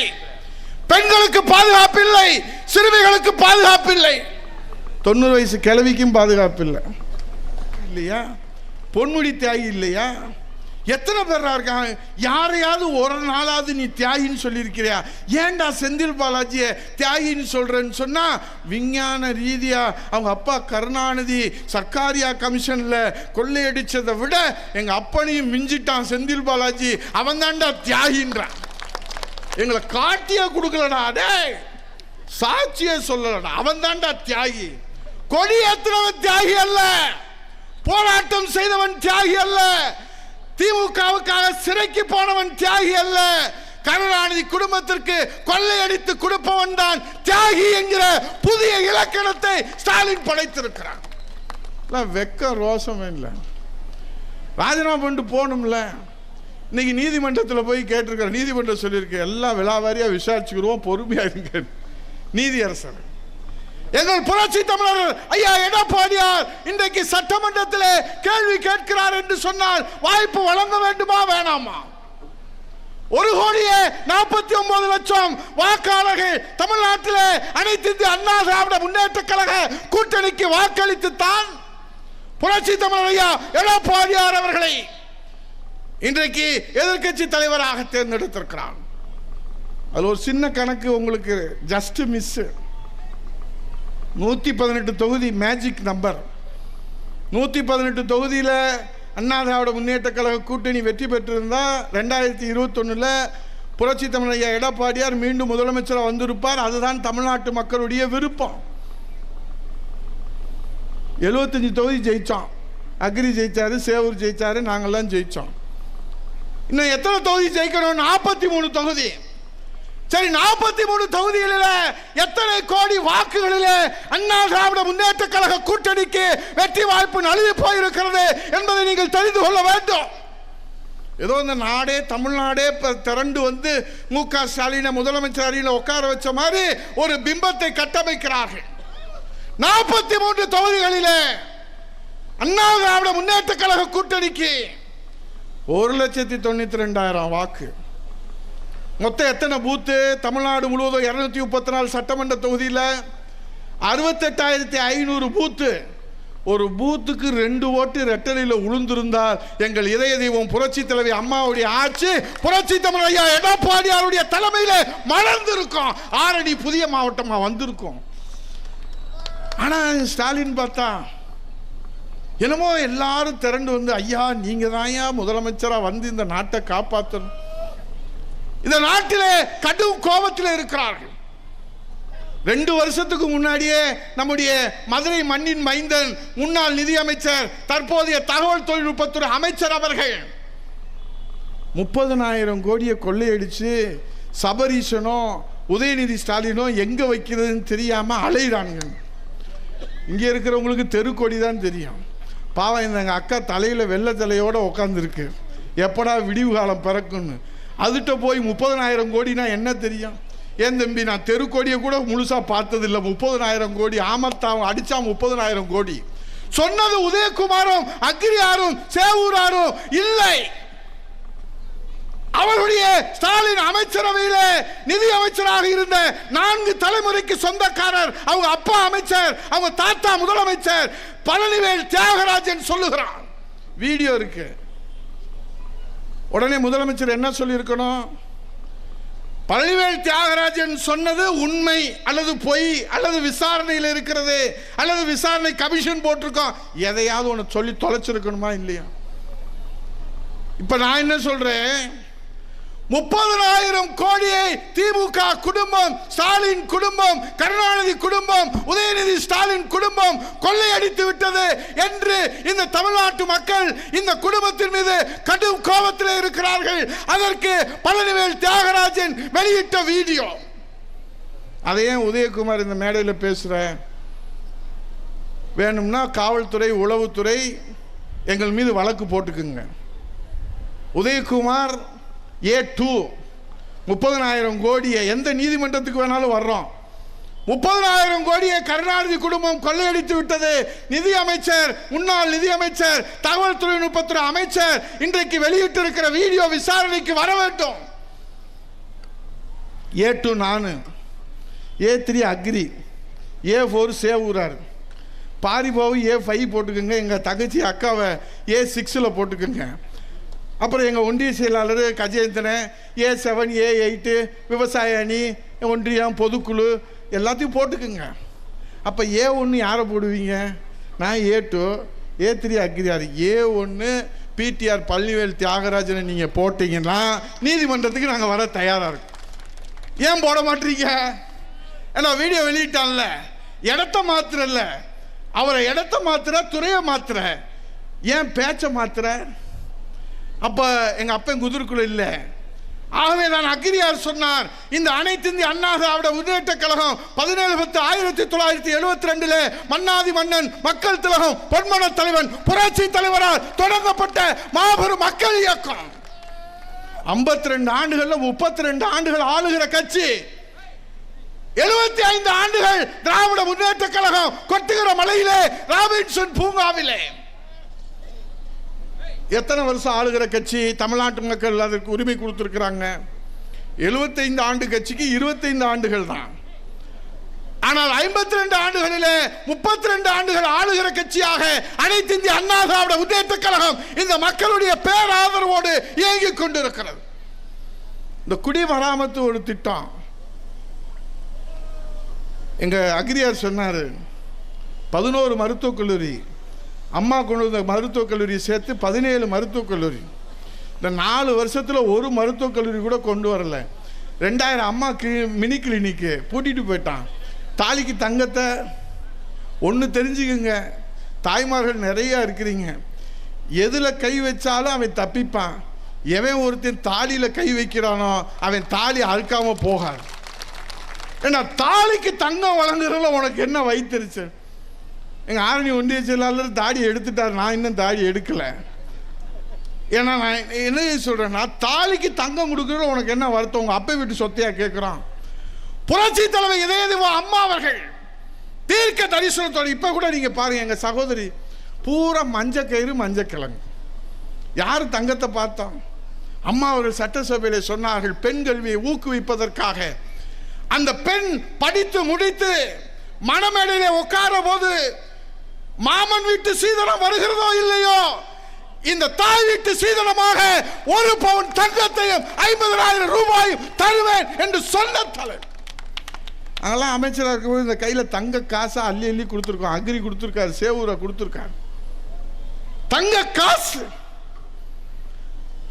பெண்களுக்கு பாதுகாப்பு இல்லை, சிறுமிகளுக்கு பாதுகாப்பு இல்லை, 90 வயசு கிழவிக்கும் பாதுகாப்பு இல்லை இல்லையா? பொன்முடி தியாகி இல்லையா? எத்தனை பேரா இருக்காங்க? யாரையாவது ஒரு நாளாவது நீ தியாகின்னு சொல்லியிருக்கிறியா? ஏன்டா செந்தில் பாலாஜியை தியாகின்னு சொல்றேன்னு சொன்னா, விஞ்ஞான ரீதியா அவங்க அப்பா கருணாநிதி சர்க்காரியா கமிஷன்ல கொள்ளையடிச்சதை விட எங்க அப்பனையும் மிஞ்சிட்டான் செந்தில் பாலாஜி, அவன் தான்டா தியாகின்றான். எங்களை காட்டிய கொடுக்கலடா, டேய் சாட்சிய சொல்லலடா, அவன் தான்டா தியாகி. கொடி ஏத்துறவன் தியாகி அல்ல, போராட்டம் செய்தவன் தியாகி அல்ல, திமுகவுக்காக சிறைக்கு போனவன் தியாகி அல்ல, கருணாநிதி குடும்பத்திற்கு கொள்ளையடித்து கொடுப்பவன் தான் தியாகி என்கிற புதிய இலக்கணத்தை ஸ்டாலின் படைத்திருக்கிறான். வெக்க ரோசமே இல்லை. ராஜினாமா பண்ணிட்டு போகணும்ல. இன்னைக்கு நீதிமன்றத்தில் போய் கேட்டிருக்கிற, நீதிமன்றம் சொல்லியிருக்க எல்லாம் விழாவாரியா விசாரிச்சுக்கிறோம், பொறுமையா இருங்க. நீதியரசர் எங்கள் புரட்சி தமிழர் ஐயா எடப்பாடியார் இன்றைக்கு சட்டமன்றத்தில் கேள்வி கேட்கிறார் என்று சொன்னால் வாய்ப்பு வழங்க வேண்டுமா வேணாமா? 1,49,00,000 வாக்காளர்கள் தமிழ்நாட்டில் அனைத்து இந்திய அண்ணா திராவிட முன்னேற்ற கழக கூட்டணிக்கு வாக்களித்து தான் புரட்சி தமிழர் ஐயா எடப்பாடியார் அவர்களை இன்றைக்கு எதிர்க்கட்சி தலைவராக தேர்ந்தெடுத்திருக்கிறார். அது ஒரு சின்ன கணக்கு உங்களுக்கு ஜஸ்ட் மிஸ். 118 தொகுதி மேஜிக் நம்பர். 118 தொகுதியில் அண்ணா திராவிட முன்னேற்ற கழக கூட்டணி வெற்றி பெற்றிருந்தா 2021 புரட்சி தமிழர் ஐயா எடப்பாடியார் மீண்டும் முதலமைச்சராக வந்திருப்பார். அதுதான் தமிழ்நாட்டு மக்களுடைய விருப்பம். 75 தொகுதி ஜெயிச்சோம். அக்ரி ஜெயிச்சாரு, சேவூர் ஜெயிச்சாரு, நாங்கள்லாம் ஜெயிச்சோம். இன்னும் எத்தனை தொகுதி ஜெயிக்கணும்? 43 தொகுதி. சரி, 43 தொகுதிகளில் எத்தனை கோடி வாக்குகளில் அண்ணா திராவிட முன்னேற்ற கழக கூட்டணிக்கு வெற்றி வாய்ப்பு நழுவி போயிருக்கிறது என்பதை நீங்கள் தெரிந்து கொள்ள வேண்டும். ஏதோ இந்த நாடே தமிழ்நாடே திரண்டு வந்து மு.க. ஸ்டாலினை முதலமைச்சர் அறையில் உட்கார வச்ச மாதிரி ஒரு பிம்பத்தை கட்டமைக்கிறார்கள். 43 தொகுதிகளிலே அண்ணா திராவிட முன்னேற்ற கழக கூட்டணிக்கு 1,92,000 வாக்கு. மொத்தம் எத்தனை பூத்து? தமிழ்நாடு முழுவதும் 234 சட்டமன்ற தொகுதியில் 68,500 பூத்து. ஒரு பூத்துக்கு 2 ஓட்டு ரெட்டலையில் உளுந்திருந்தால் எங்கள் இதய தெய்வம் புரட்சி தலைவி அம்மாவுடைய ஆட்சி புரட்சி தமிழர் ஐயா எடப்பாடியாருடைய தலைமையில் மலர்ந்திருக்கும். ஆரணி புதிய மாவட்டமாக வந்திருக்கும். ஆனால் ஸ்டாலின் பார்த்தா என்னமோ எல்லாரும் திரண்டு வந்து, ஐயா நீங்க தான் முதலமைச்சராக வந்து இந்த நாட்டை காப்பாற்றணும். இந்த நாட்டிலே கடும் கோபத்தில் இருக்கிறார்கள். 2 வருஷத்துக்கு முன்னாடியே நம்முடைய மதுரை மண்ணின் மைந்தன் முன்னாள் நிதியமைச்சர் தற்போதைய தகவல் தொழில்நுட்பத்துறை அமைச்சர் அவர்கள் 30,000 கோடியை கொள்ளையடிச்சு சபரீசனோ உதயநிதி ஸ்டாலினோ எங்க வைக்கிறதுன்னு தெரியாம அலையிறாங்க. இங்க இருக்கிறவங்களுக்கு தெருக்கொடி தான் தெரியும். பாவம், இந்த எங்கள் அக்கா தலையில் வெள்ளை தலையோடு உட்காந்துருக்கு, எப்படா விடிவு காலம் பிறக்குன்னு. அதுகிட்ட போய் 30,000 கோடினா என்ன தெரியும்? ஏன் தம்பி, நான் தெருக்கோடியை கூட முழுசாக பார்த்ததில்லை. 30,000 கோடி ஆமத்தாவும் அடித்தா 30,000 கோடி. சொன்னது உதயகுமாரும் அக்ரியாரும் சேவூராரும் இல்லை. அவருடைய ஸ்டாலின் அமைச்சரவையில் நிதி அமைச்சராக இருந்த 4 தலைமுறைக்கு சொந்தக்காரர். அவங்க அப்பா அமைச்சர், அவங்க தாத்தா முதலமைச்சர். பழனிவேல் தியாகராஜன் சொல்லுகிறான், வீடியோ இருக்கு. உடனே முதலமைச்சர் என்ன சொல்லியிருக்கணும்? பழனிவேல் தியாகராஜன் சொன்னது உண்மை அல்லது பொய் அல்லது விசாரணையில் இருக்கிறது அல்லது விசாரணை கமிஷன் போட்டிருக்கோம், எதையாவது ஒன்று சொல்லி தொலைச்சிருக்கணுமா இல்லையா? இப்ப நான் என்ன சொல்றேன், 30,000 கோடியை திமுக குடும்பம், ஸ்டாலின் குடும்பம், கருணாநிதி குடும்பம், உதயநிதி ஸ்டாலின் குடும்பம் கொள்ளையடித்து விட்டது என்று இந்த தமிழ்நாட்டு மக்கள் இந்த குடும்பத்தின் மீது கடும் கோபத்தில் இருக்கிறார்கள். அதற்கு பழனிவேல் தியாகராஜன் வெளியிட்ட வீடியோ. அதையே உதயகுமார் இந்த மேடையில் பேசுற, வேணும்னா காவல்துறை உளவுத்துறை எங்கள் மீது வழக்கு போட்டுக்குங்க. உதயகுமார் A2 30,000 கோடியை எந்த நீதிமன்றத்துக்கு வேணாலும் வர்றோம். 30,000 கோடியை கருணாநிதி குடும்பம் கொள்ளையடித்து விட்டது. நிதி அமைச்சர், முன்னாள் நிதி அமைச்சர், தகவல் தொழில்நுட்பத்துறை அமைச்சர் இன்றைக்கு வெளியிட்டிருக்கிற வீடியோ விசாரணைக்கு வர வேண்டும். A2 நானு, A3 அக்ரி, A4 சேவூரார், பாரிபாவு A5 போட்டுக்கோங்க, எங்கள் தங்கச்சி அக்காவை A6 போட்டுக்கோங்க. அப்புறம் எங்கள் ஒன்றிய செயலாளர் கஜேந்திரன் A7 A8 விவசாய அணி ஒன்றியம் பொதுக்குழு எல்லாத்தையும் போட்டுக்குங்க. அப்போ A1 யாரை போடுவீங்க? நான் A2 A3 அக்ரியார். A1 PTR Pallivel தியாகராஜனை நீங்கள் போட்டிங்கன்னா நீதிமன்றத்துக்கு நாங்கள் வர தயாராக இருக்கோம். ஏன் போட மாட்டீங்க? ஏன்னா வீடியோ வெளியிட்டான்ல, இடத்த மாத்திரல்ல, அவரை இடத்த மாத்திர, துறையை மாத்திர, ஏன் பேச்சை மாத்திர? அப்போ எங்கள் அப்பன் குதிர்குள்ள இல்லை. ஆகவே நான் அக்ரியார் சொன்னார், இந்த அனைத்து இந்திய அண்ணா திராவிட முன்னேற்ற கழகம் 17/10/1972 மன்னாதி மன்னன் மக்கள் திலகம் பொன்மன தலைவன் புரட்சி தலைவரால் தொடங்கப்பட்ட மாபெரும் மக்கள் இயக்கம். 52 ஆண்டுகள்ல 32 ஆண்டுகள் ஆளுகிற கட்சி, 75 ஆண்டுகள் திராவிட முன்னேற்ற கழகம் கொட்டுகிற மலையிலே ராபின்சன் பூங்காவிலே. எத்தனை வருஷம் ஆளுகிற கட்சி? தமிழ்நாட்டு மக்கள் அதற்கு உரிமை கொடுத்திருக்கிறாங்க. 75 ஆண்டு கட்சிக்கு 25 ஆண்டுகள் தான். ஆனால் 52 ஆண்டுகளிலே 32 ஆண்டுகள் ஆளுகிற கட்சியாக அனைத்து இந்திய அண்ணா திராவிட முன்னேற்ற கழகம் இந்த மக்களுடைய பேராதரவோடு இயங்கிக் கொண்டிருக்கிறது. இந்த குடிமராமத்து ஒரு திட்டம் எங்க அக்ரியார் சொன்னார். 11 மருத்துவக் கல்லூரி, அம்மா கொண்டு வந்த மருத்துவக் கல்லூரி சேர்த்து 17 மருத்துவக் கல்லூரி. இந்த 4 வருஷத்தில் ஒரு மருத்துவக் கல்லூரி கூட கொண்டு வரல. 2000 அம்மா மினி கிளினிக்கு பூட்டிட்டு போயிட்டான். தாலிக்கு தங்கத்தை ஒன்று தெரிஞ்சுக்குங்க, தாய்மார்கள் நிறையா இருக்கிறீங்க, எதில் கை வச்சாலும் அவன் தப்பிப்பான். எவன் ஒருத்தன் தாலியில் கை வைக்கிறானோ அவன் தாலி அறுக்காமல் போகாது. ஏன்னா தாலிக்கு தங்கம் வழங்குறதுல உனக்கு என்ன வைத்திருச்சு? எங்கள் ஆரணி ஒன்றிய செயலாளர் தாடி எடுத்துட்டார், நான் இன்னும் தாடி எடுக்கலை. ஏன்னா நான் என்ன சொல்கிறேன்னா, தாலிக்கு தங்கம் கொடுக்குறது உனக்கு என்ன வருத்தம்? உங்கள் அப்பை வீட்டு சொத்தையா கேட்குறான். புரட்சி தலைவர் இதயதேவ அம்மா அவர்கள் தீர்க்க தரிசனத்தோடு இப்போ கூட நீங்கள் பாருங்கள், எங்கள் சகோதரி பூரா மஞ்சக்கயிறு மஞ்சக்கிழங்கு. யார் தங்கத்தை பார்த்தோம்? அம்மா அவர்கள் சட்டசபையில் சொன்னார்கள், பெண் கல்வியை ஊக்குவிப்பதற்காக அந்த பெண் படித்து முடித்து மணமேடையிலே உட்கார போது மாமன் வீட்டு சீதனம் வருகிறதோ இல்லையோ, இந்த தாய் வீட்டு சீதனமாக 1 பவுன் தங்கத்தையும் 50,000 ரூபாயும் தருவேன் என்று சொன்ன தலைவர். அதெல்லாம் அமைச்சராக இருக்கும்போது இந்த கையில் தங்க காசை அள்ளி அள்ளி கொடுத்துருக்கோம். அக்ரி கொடுத்துருக்காரு, சேவூரை கொடுத்துருக்காரு. தங்க காசு.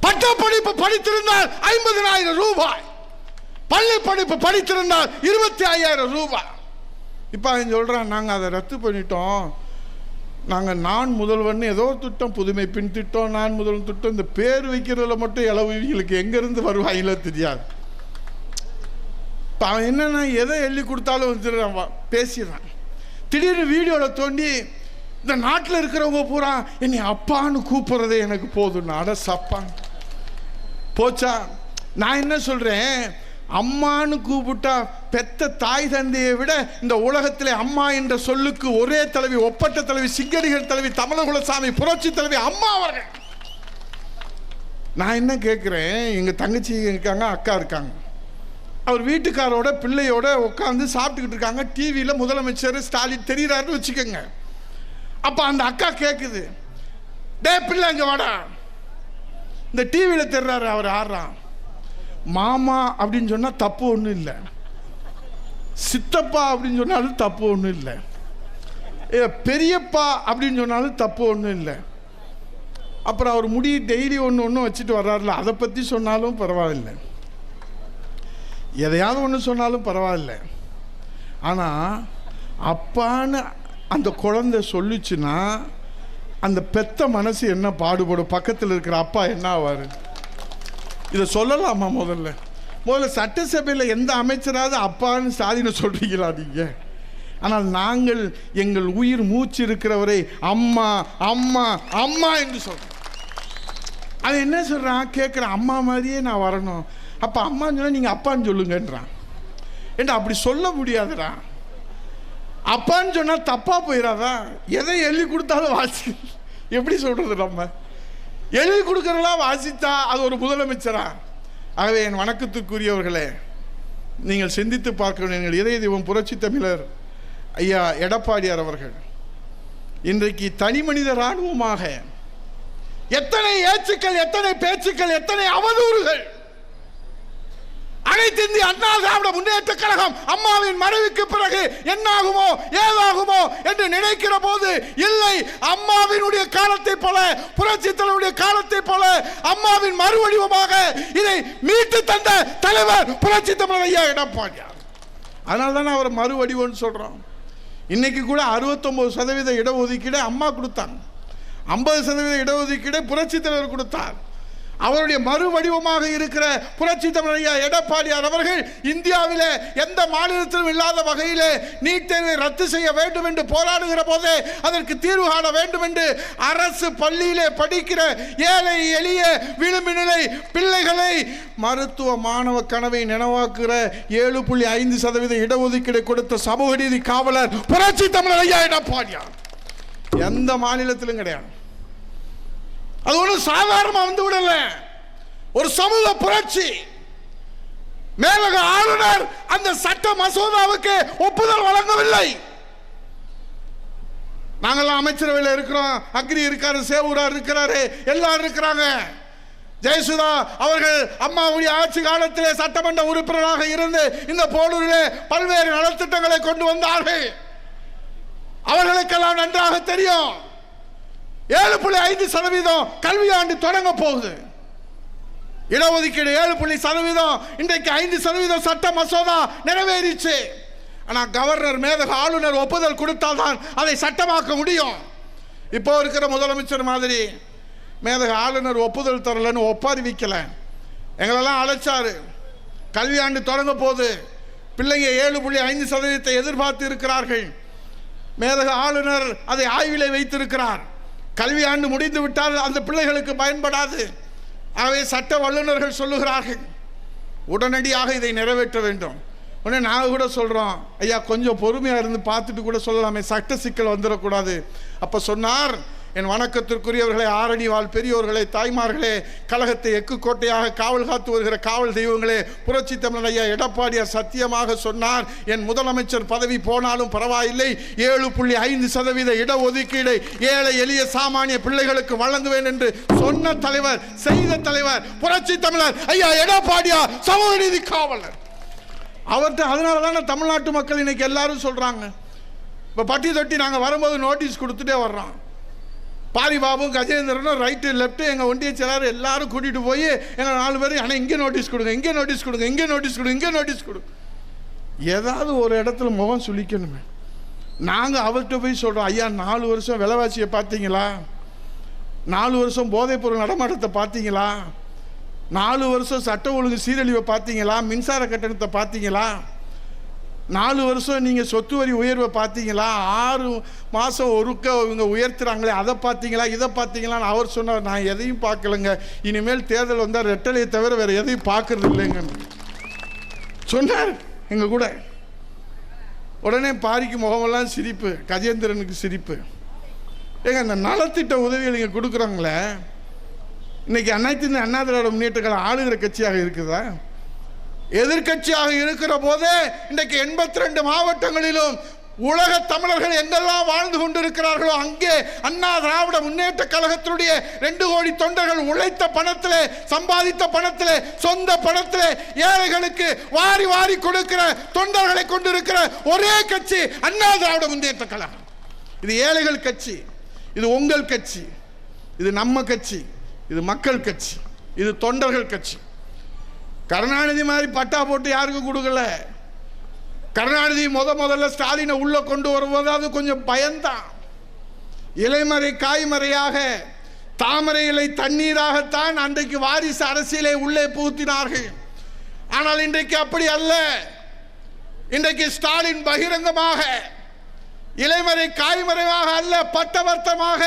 பட்ட படிப்பு படித்திருந்தால் 50,000 ரூபாய், பள்ளி படிப்பு படித்திருந்தால் 25,000 ரூபாய். இப்போ அவன் சொல்கிறான், நாங்கள் அதை ரத்து பண்ணிட்டோம், நாங்கள் நான் முதல்வன் ஏதோ திட்டம், புதுமை பின் திட்டம், நான் முதல்வன் திட்டம், இந்த பேர் வைக்கிறதுல மட்டும் இளவுகளுக்கு எங்கேருந்து வருவாங்களோ தெரியாது. இப்போ அவன் என்னன்னா எதை எழுதி கொடுத்தாலும் வந்துடுறான், பேசிடுறான். திடீர்னு வீடியோவில் தோண்டி இந்த நாட்டில் இருக்கிறவங்க பூரா என்னை அப்பான்னு கூப்பிட்றதே எனக்கு போதும்னா, அட சப்பான் போச்சா. நான் என்ன சொல்கிறேன், அம்மானு கூப்பிட்டா பெத்த தாய் தந்தையை விட இந்த உலகத்திலே அம்மா என்ற சொல்லுக்கு ஒரே தலைவி, ஒப்பற்ற தலைவி, சிங்கடிகள் தலைவி, தமிழகுலசாமி புரட்சி தலைவி அம்மா அவர்கள். நான் என்ன கேட்குறேன், எங்கள் தங்கச்சி இருக்காங்க, அக்கா இருக்காங்க, அவர் வீட்டுக்காரோட பிள்ளையோட உட்காந்து சாப்பிட்டுக்கிட்டு இருக்காங்க. டிவியில் முதலமைச்சர் ஸ்டாலின் தெரிகிறாருன்னு வச்சுக்கோங்க. அப்போ அந்த அக்கா கேட்குது, டே பிள்ளை அங்கே வாடா, இந்த டிவியில் தெரிறாரு அவர் ஆடுறான். மாமா அப்படின்னு சொன்னால் தப்பு ஒன்றும் இல்லை, சித்தப்பா அப்படின்னு சொன்னாலும் தப்பு ஒன்றும் இல்லை, பெரியப்பா அப்படின்னு சொன்னாலும் தப்பு ஒன்றும் இல்லை. அப்புறம் அவர் முடி டெய்லி ஒன்று வச்சுட்டு வர்றாருல, அதை பற்றி சொன்னாலும் பரவாயில்லை, எதையாவது ஒன்று சொன்னாலும் பரவாயில்ல. ஆனால் அப்பான்னு அந்த குழந்தை சொல்லிச்சுன்னா அந்த பெத்த மனசு என்ன பாடுபடும்? பக்கத்தில் இருக்கிற அப்பா என்ன ஆவார்? இதை சொல்லலாமா? முதல்ல சட்டசபையில் எந்த அமைச்சராவது அப்பான்னு ஸ்டாலினை சொல்கிறீங்களா நீங்கள்? ஆனால் நாங்கள் எங்கள் உயிர் மூச்சு இருக்கிறவரை அம்மா அம்மா அம்மா என்று சொல்கிறோம். அது என்ன சொல்கிறான் கேட்குறேன், அம்மா மாதிரியே நான் வரணும். அப்போ அம்மான்னு சொன்னால் நீங்கள் அப்பான்னு சொல்லுங்கன்றான். ஏன்டா அப்படி சொல்ல முடியாதுடா. அப்பான்னு சொன்னால் தப்பாக போயிடாதா? எதை எழுதி கொடுத்தாலும் வாசி, எப்படி சொல்கிறது? நம்ம எழுதி கொடுக்குறதெல்லாம் வாசித்தா அது ஒரு முதலமைச்சரா? ஆகவே என் வணக்கத்துக்குரியவர்களே, நீங்கள் சிந்தித்து பார்க்கணும். எங்கள் இதய தெய்வம் புரட்சி தமிழர் ஐயா எடப்பாடியார் அவர்கள் இன்றைக்கு தனி மனித இராணுவமாக எத்தனை ஏச்சுக்கள், எத்தனை பேச்சுக்கள், எத்தனை அவதூறுகள். அனைத்து இந்திய அண்ணா திராவிட முன்னேற்ற கழகம் அம்மாவின் மறைவுக்கு பிறகு என்னாகுமோ ஏதாகுமோ என்று நினைக்கிற போது இல்லை, அம்மாவினுடைய காலத்தை போல, புரட்சி தலைவருடைய காலத்தை போல அம்மாவின் மறுவடிவமாக இதை மீட்டு தந்த தலைவர் புரட்சி தமிழர் ஐயா எடப்பாடியார். அதனால தானே அவர் மறுவடிவம்னு சொல்றோம். இன்னைக்கு கூட 69% இடஒதுக்கீடு அம்மா கொடுத்தாங்க, 50% இடஒதுக்கீடு புரட்சி தலைவர் கொடுத்தார். அவருடைய மறுவடிவமாக இருக்கிற புரட்சி தமிழர் ஐயா எடப்பாடியார் அவர்கள் இந்தியாவிலே எந்த மாநிலத்திலும் இல்லாத வகையிலே நீட் தேர்வை ரத்து செய்ய வேண்டும் என்று போராடுகிற போதே அதற்கு தீர்வு காண வேண்டும் என்று அரசு பள்ளியிலே படிக்கிற ஏழை எளிய விளிம்பு நிலை பிள்ளைகளை மருத்துவ மாணவ கனவை நினைவாக்குகிற 7.5% இடஒதுக்கீடு கொடுத்த சமூக நீதி காவலர் புரட்சி தமிழர் ஐயா எடப்பாடியார். எந்த மாநிலத்திலும் கிடையாது. அது ஒன்றும் சாதாரணமா வந்து விடல, ஒரு சமூக புரட்சி. மேலக ஆளுநர் அந்த சட்ட மசோதாவுக்கு ஒப்புதல் வழங்கவில்லை. நாங்கெல்லாம் அமைச்சரவையில் இருக்கிறோம், அக்ரி இருக்காரு, சேவூரார் இருக்கிறாரு, எல்லாரும் இருக்கிறாங்க. ஜெயசுதா அவர்கள் அம்மாவுடைய ஆட்சி காலத்திலே சட்டமன்ற உறுப்பினராக இருந்து இந்த போலூரிலே பல்வேறு நலத்திட்டங்களை கொண்டு வந்தார்கள். அவர்களுக்கெல்லாம் நன்றாக தெரியும். 7.5% கல்வியாண்டு தொடங்க போகுது. இடஒதுக்கீடு 7% இன்றைக்கு 5% சட்ட மசோதா நிறைவேறிச்சு. ஆனால் கவர்னர் மேதக ஆளுநர் ஒப்புதல் கொடுத்தால்தான் அதை சட்டமாக்க முடியும். இப்போ இருக்கிற முதலமைச்சர் மாதிரி மேதக ஆளுநர் ஒப்புதல் தரலன்னு ஒப்பாரிவிக்கல. எங்களெல்லாம் அழைச்சாரு. கல்வியாண்டு தொடங்க போது பிள்ளைங்க 7.5% எதிர்பார்த்து இருக்கிறார்கள். மேதக ஆளுநர் அதை ஆய்விலே வைத்திருக்கிறார். கல்வியாண்டு முடிந்து விட்டால் அந்த பிள்ளைகளுக்கு பயன்படாது. ஆகவே சட்ட வல்லுநர்கள் சொல்லுகிறார்கள் உடனடியாக இதை நிறைவேற்ற வேண்டும். உடனே நாங்கள் கூட சொல்கிறோம், ஐயா கொஞ்சம் பொறுமையாக இருந்து பார்த்துட்டு கூட சொல்லலாமே, சட்ட சிக்கல் வந்துடக்கூடாது. அப்போ சொன்னார், என் வணக்கத்திற்குரியவர்களே, ஆரணி வாழ் பெரியோர்களே, தாய்மார்களே, கழகத்தை எக்கு கோட்டையாக காவல் காத்து வருகிற காவல் தெய்வங்களே, புரட்சி தமிழர் ஐயா எடப்பாடியார் சத்தியமாக சொன்னார், என் முதலமைச்சர் பதவி போனாலும் பரவாயில்லை, 7.5% இடஒதுக்கீடை ஏழை எளிய சாமானிய பிள்ளைகளுக்கு வழங்குவேன் என்று சொன்ன தலைவர், செய்த தலைவர் புரட்சி தமிழர் ஐயா எடப்பாடியார், சமூக நீதி காவலர். அவர்கிட்ட அதனால தானே தமிழ்நாட்டு மக்கள் இன்னைக்கு எல்லாரும் சொல்றாங்க. இப்போ பட்டி தொட்டி நாங்கள் வரும்போது நோட்டீஸ் கொடுத்துட்டே வர்றோம். பாரிபாபும் கஜேந்திரனும் ரைட்டு லெஃப்ட்டு எங்கள் ஒன்றிய செயலாளர் எல்லாரும் கூட்டிகிட்டு போய் எங்கள் 4 பேரும் ஆனால் இங்கே நோட்டீஸ் கொடுங்க, இங்கே நோட்டீஸ் கொடுங்க, இங்கே நோட்டீஸ் கொடுங்க, இங்கே நோட்டீஸ் கொடுங்க. ஏதாவது ஒரு இடத்துல முகம் சுளிக்கணுமே. நாங்கள் அவர்கிட்ட போய் சொல்கிறோம், ஐயா 4 வருஷம் விலைவாசியை பார்த்தீங்களா, 4 வருஷம் போதைப்பொருள் நடமாட்டத்தை பார்த்தீங்களா, 4 வருஷம் சட்ட ஒழுங்கு சீரழிவை பார்த்தீங்களா, மின்சார கட்டணத்தை பார்த்தீங்களா, 4 வருஷம் நீங்கள் சொத்து வரி உயர்வை பார்த்தீங்களா, 6 மாதம் ஒருக்க இவங்க உயர்த்துறாங்களே அதை பார்த்தீங்களா, இதை பார்த்தீங்களான்னு அவர் சொன்னார். நான் எதையும் பார்க்கலங்க, இனிமேல் தேர்தல் வந்தால் ரெட்டலையை தவிர வேறு எதையும் பார்க்கறது இல்லைங்க சொன்னார் எங்கள் கூட. உடனே பாரிக்கு முகமெல்லாம் சிரிப்பு, கஜேந்திரனுக்கு சிரிப்பு. ஏங்க இந்த நலத்திட்ட உதவிகள் நீங்கள் கொடுக்குறாங்களே, இன்னைக்கு அனைத்து அண்ணா திராவிட முன்னேற்ற கழகம் ஆளுகிற கட்சியாக இருக்குதா? எதிர்கட்சியாக இருக்கிற போதே இன்றைக்கு 82 மாவட்டங்களிலும் உலக தமிழர்கள் எங்கெல்லாம் வாழ்ந்து கொண்டிருக்கிறார்களோ அங்கே அண்ணா திராவிட முன்னேற்ற கழகத்தினுடைய 2 கோடி தொண்டர்கள் உழைத்த பணத்திலே, சம்பாதித்த பணத்திலே, சொந்த பணத்திலே ஏழைகளுக்கு வாரி வாரி கொடுக்கிற தொண்டர்களை கொண்டிருக்கிற ஒரே கட்சி அண்ணா திராவிட முன்னேற்ற கழகம். இது ஏழைகள் கட்சி, இது உங்கள் கட்சி, இது நம்ம கட்சி, இது மக்கள் கட்சி, இது தொண்டர்கள் கட்சி. கருணாநிதி மாதிரி பட்டா போட்டு யாருக்கும் கொடுக்கல. கருணாநிதி முதல்ல ஸ்டாலினை உள்ள கொண்டு வரும்போது அது கொஞ்சம் பயந்தான். இலைமறை காய்மறையாக, தாமரை இலை தண்ணீராகத்தான் அன்றைக்கு வாரிசு அரசியலை உள்ளே புகுத்தினார்கள். ஆனால் இன்றைக்கு அப்படி அல்ல. இன்றைக்கு ஸ்டாலின் பகிரங்கமாக இலைமறை காய்மறையாக அல்ல, பட்டவர்த்தமாக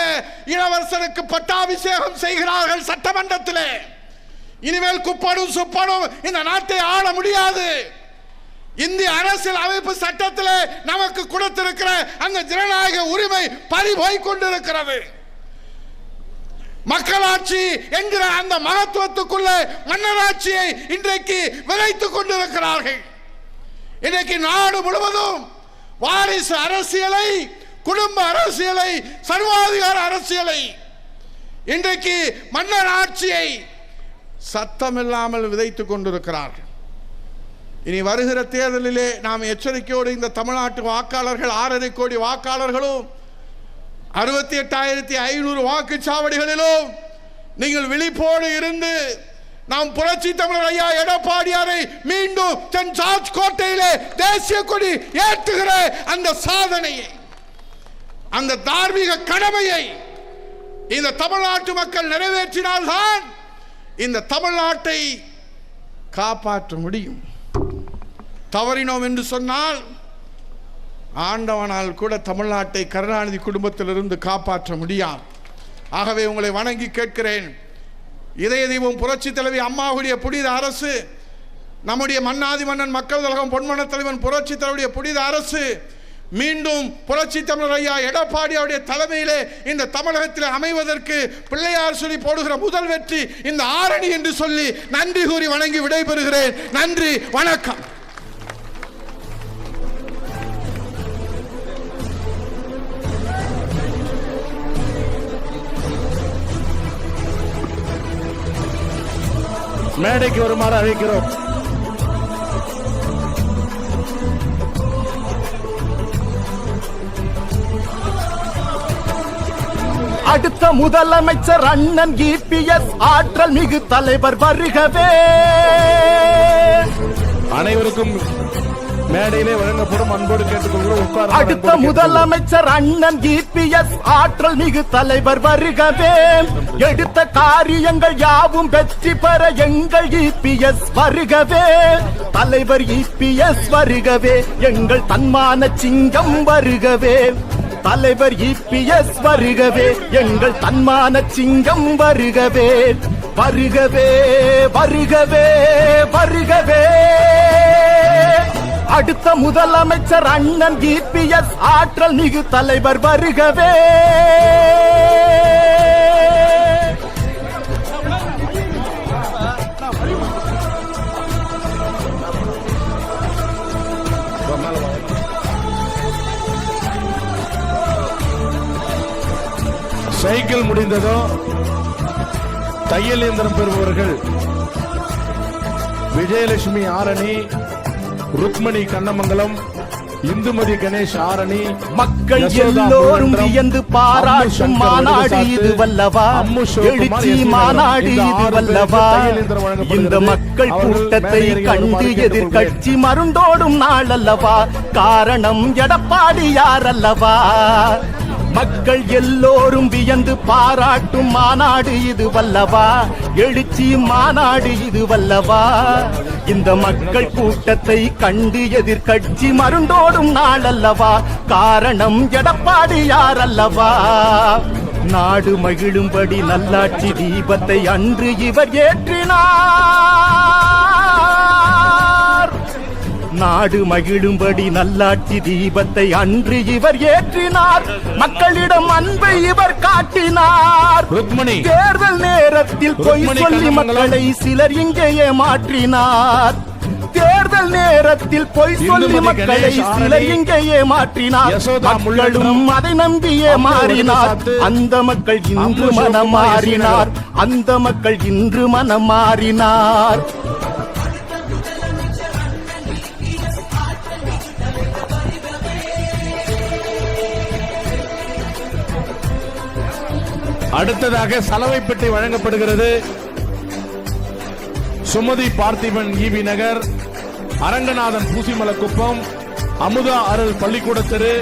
இளவரசனுக்கு பட்டாபிஷேகம் செய்கிறார்கள் சட்டமன்றத்திலே. இனிமேல் குப்படும் சுப்படும் இந்த நாட்டை ஆள முடியாது. இந்திய அரசியல் அமைப்பு சட்டத்தில் நமக்கு கொடுத்திருக்கிற அந்த ஜனநாயக உரிமை பறி போய் கொண்டிருக்கிறது. மக்களாட்சி என்கிற அந்த மகத்துவத்துக்குள்ள மன்னராட்சியை இன்றைக்கு விதைத்துக் கொண்டிருக்கிறார்கள். இன்றைக்கு நாடு முழுவதும் வாரிசு அரசியலை, குடும்ப அரசியலை, சர்வாதிகார அரசியலை இன்றைக்கு மன்னர் ஆட்சியை சத்தமில்லாமல் விதைத்துக் கொண்டிருக்கிறார்கள். இனி வருகிற தேர்தலிலே நாம் எச்சரிக்கையோடு இந்த தமிழ்நாட்டு வாக்காளர்கள் 6.5 கோடி வாக்காளர்களும் 68,500 வாக்குச்சாவடிகளிலும் நீங்கள் விழிப்போடு இருந்து நாம் புரட்சி தமிழர் ஐயா எடப்பாடியாரை மீண்டும் சென்ட் ஜார்ஜ் கோட்டையிலே தேசிய கொடி ஏற்றுகிற அந்த சாதனையை, அந்த தார்மீக கடமையை இந்த தமிழ்நாட்டு மக்கள் நிறைவேற்றினால்தான் இந்த தமிழ்நாட்டை காப்பாற்ற முடியும். தவறினோம் என்று சொன்னால் ஆண்டவனால் கூட தமிழ்நாட்டை கருணாநிதி குடும்பத்திலிருந்து காப்பாற்ற முடியாது. ஆகவே உங்களை வணங்கி கேட்கிறேன், இதய தெய்வம் புரட்சி தலைவி அம்மாவுடைய புனித அரசு, நம்முடைய மன்னாதி மன்னன் மக்கள் கழகம் பொன்மன தலைவன் புரட்சி தலைவருடைய புனித அரசு மீண்டும் புரட்சி தமிழர் ஐயா எடப்பாடியாருடைய தலைமையிலே இந்த தமிழகத்தில் அமைவதற்கு பிள்ளையார் சொல்லி போடுகிற முதல் வெற்றி இந்த ஆரணி என்று சொல்லி நன்றி கூறி வணங்கி விடைபெறுகிறேன். நன்றி, வணக்கம். மேடைக்கு வருமாறு அழைக்கிறோம். அடுத்த முதலமைச்சர் அண்ணன் இபிஎஸ் ஆற்றல் மிகு தலைவர் வருகவே. அனைவருக்கும் மேடையிலே வழங்கப்படும் அன்போடு கேட்டுக்கொள்கிறோம். அடுத்த முதலமைச்சர் அண்ணன் இபிஎஸ் ஆற்றல் மிகு தலைவர் வருகவே. எடுத்த காரியங்கள் யாவும் வெற்றி பெற எங்கள் இபிஎஸ் வருகவே. தலைவர் இபிஎஸ் வருகவே, எங்கள் தன்மான சிங்கம் வருகவே. தலைவர் இபிஎஸ் வருகவே, எங்கள் தன்மான சிங்கம் வருகவே. வருகவே வருகவே வருகவே. அடுத்த முதலமைச்சர் அண்ணன் இபிஎஸ் ஆற்றல் மிகு தலைவர் வருகவே. சைக்கிள் முடிந்ததோ தையல் இயந்திரம் பெறுபவர்கள் விஜயலட்சுமி ஆரணி, ருக்மணி கண்ணமங்கலம், இந்துமதி கணேஷ் ஆரணி. மக்கள் எல்லோரும் வியந்து பாராட்டும் மாநாடு இது வல்லவா, எழுச்சி மாநாடு இது வல்லவா. இந்த மக்கள் கூட்டத்தை கண்டு எதிர்கட்சி மருண்டோடும் நாள் அல்லவா. காரணம் எடப்பாடியார் அல்லவா. மக்கள் எல்லோரும் வியந்து பாராட்டும் மாநாடு இது வல்லவா, எழுச்சி மாநாடு இது வல்லவா. இந்த மக்கள் கூட்டத்தை கண்டு எதிர்கட்சி மருண்டோடும் நாள் அல்லவா. காரணம் எடப்பாடியார் அல்லவா. நாடு மகிழும்படி நல்லாட்சி தீபத்தை அன்று இவர் ஏற்றினார். நாடு மகிழும்படி நல்லாட்சி தீபத்தை அன்று இவர் ஏற்றினார். மக்களிடம் அன்பை இவர் காட்டினார். தேர்தல் நேரத்தில் பொய் சொல்லி மக்களை சிலர் இங்கே ஏமாற்றினார். தேர்தல் நேரத்தில் பொய் சொல்லி மக்களை சிலர் இங்கே ஏமாற்றினார். மக்களும் அதை நம்பியே மாறினார். அந்த மக்கள் இன்று மனம் மாறினார். அந்த மக்கள் இன்று மனம் மாறினார். அடுத்ததாக சலவை பெட்டி வழங்கப்படுகிறது. சுமதி பார்த்திபன் ஈவி நகர், அரங்கநாதன் பூசிமலக்குப்பம், அமுதா அருள் பள்ளிக்கூட தெரு.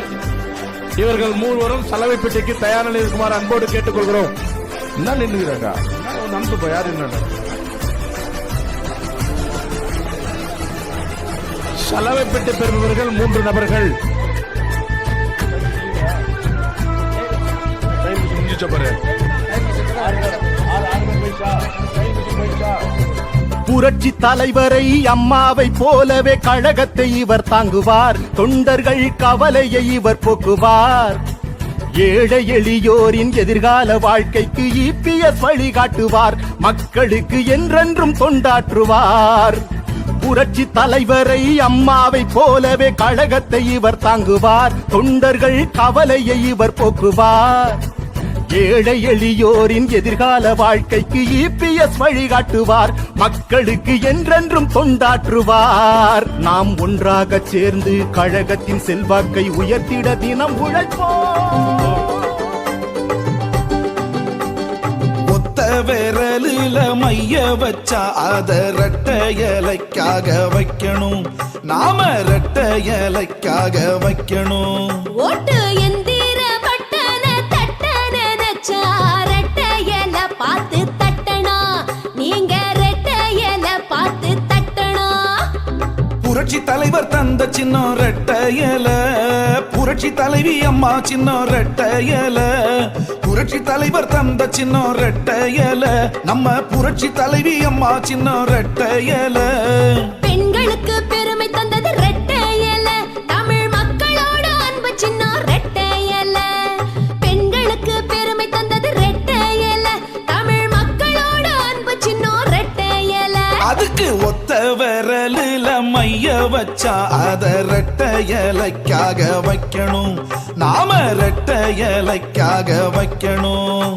இவர்கள் மூவரும் சலவை பெட்டிக்கு தயார் நிலையில் இருக்குமாறு அன்போடு கேட்டுக்கொள்கிறோம். என்ன நின்றுகிறாங்க நம்பு யார் என்ன சலவை பெட்டி பெறுபவர்கள் 3 நபர்கள். புரட்சி தலைவரை அம்மாவை போலவே கழகத்தை இவர் தாங்குவார். தொண்டர்கள் கவலையை இவர் போக்குவார். ஏழை எளியோரின் எதிர்கால வாழ்க்கைக்கு இபிஎஸ் வழிகாட்டுவார். மக்களுக்கு என்றென்றும் தொண்டாற்றுவார். புரட்சி தலைவரை அம்மாவை போலவே கழகத்தை இவர் தாங்குவார். தொண்டர்கள் கவலையை இவர் போக்குவார். ஏழை எளியோரின் எதிர்கால வாழ்க்கைக்கு இபிஎஸ் வழிகாட்டுவார், மக்களுக்கு என்றென்றும் தொண்டாற்றுவார். நாம் ஒன்றாக சேர்ந்து கழகத்தின் செல்வாக்கை உயர்த்திட தினம் உழைப்போம். விரலில மைய வச்சா அத ரெட்ட இலைக்காக வைக்கணும், நாம ரெட்ட இலைக்காக வைக்கணும். ஓட்டு எந்திர பட்டன தட்ட நினைச்சா ரெட்ட இலை பார்த்து தட்டனா, நீங்க ரெட்ட இலை பார்த்து தட்டனா. புரட்சி தலைவர் தந்த சின்னம் ரெட்ட இலை, புரட்சி தலைவி அம்மா சின்னம் ரெட்ட இலை, புரட்சி தலைவர் தந்த சின்னம் ரெட்ட இலை, நம்ம புரட்சி தலைவி அம்மா சின்னம் ரெட்ட இலை. பெண்களுக்கு பெருமை தந்தது ரெட்ட இலை, தமிழ் மக்களோட அன்பு சின்னம் ரெட்ட இலை. பெண்களுக்கு பெருமை தந்தது ரெட்ட இலை, தமிழ் மக்களோட அன்பு சின்னம் ரெட்ட இலை. அதுக்கு ஒத்த விரலில மைய வச்சா அத ரெட்ட இலைக்காக வைக்கணும், நாம ரெட்ட இலைக்காக வைக்கணும்.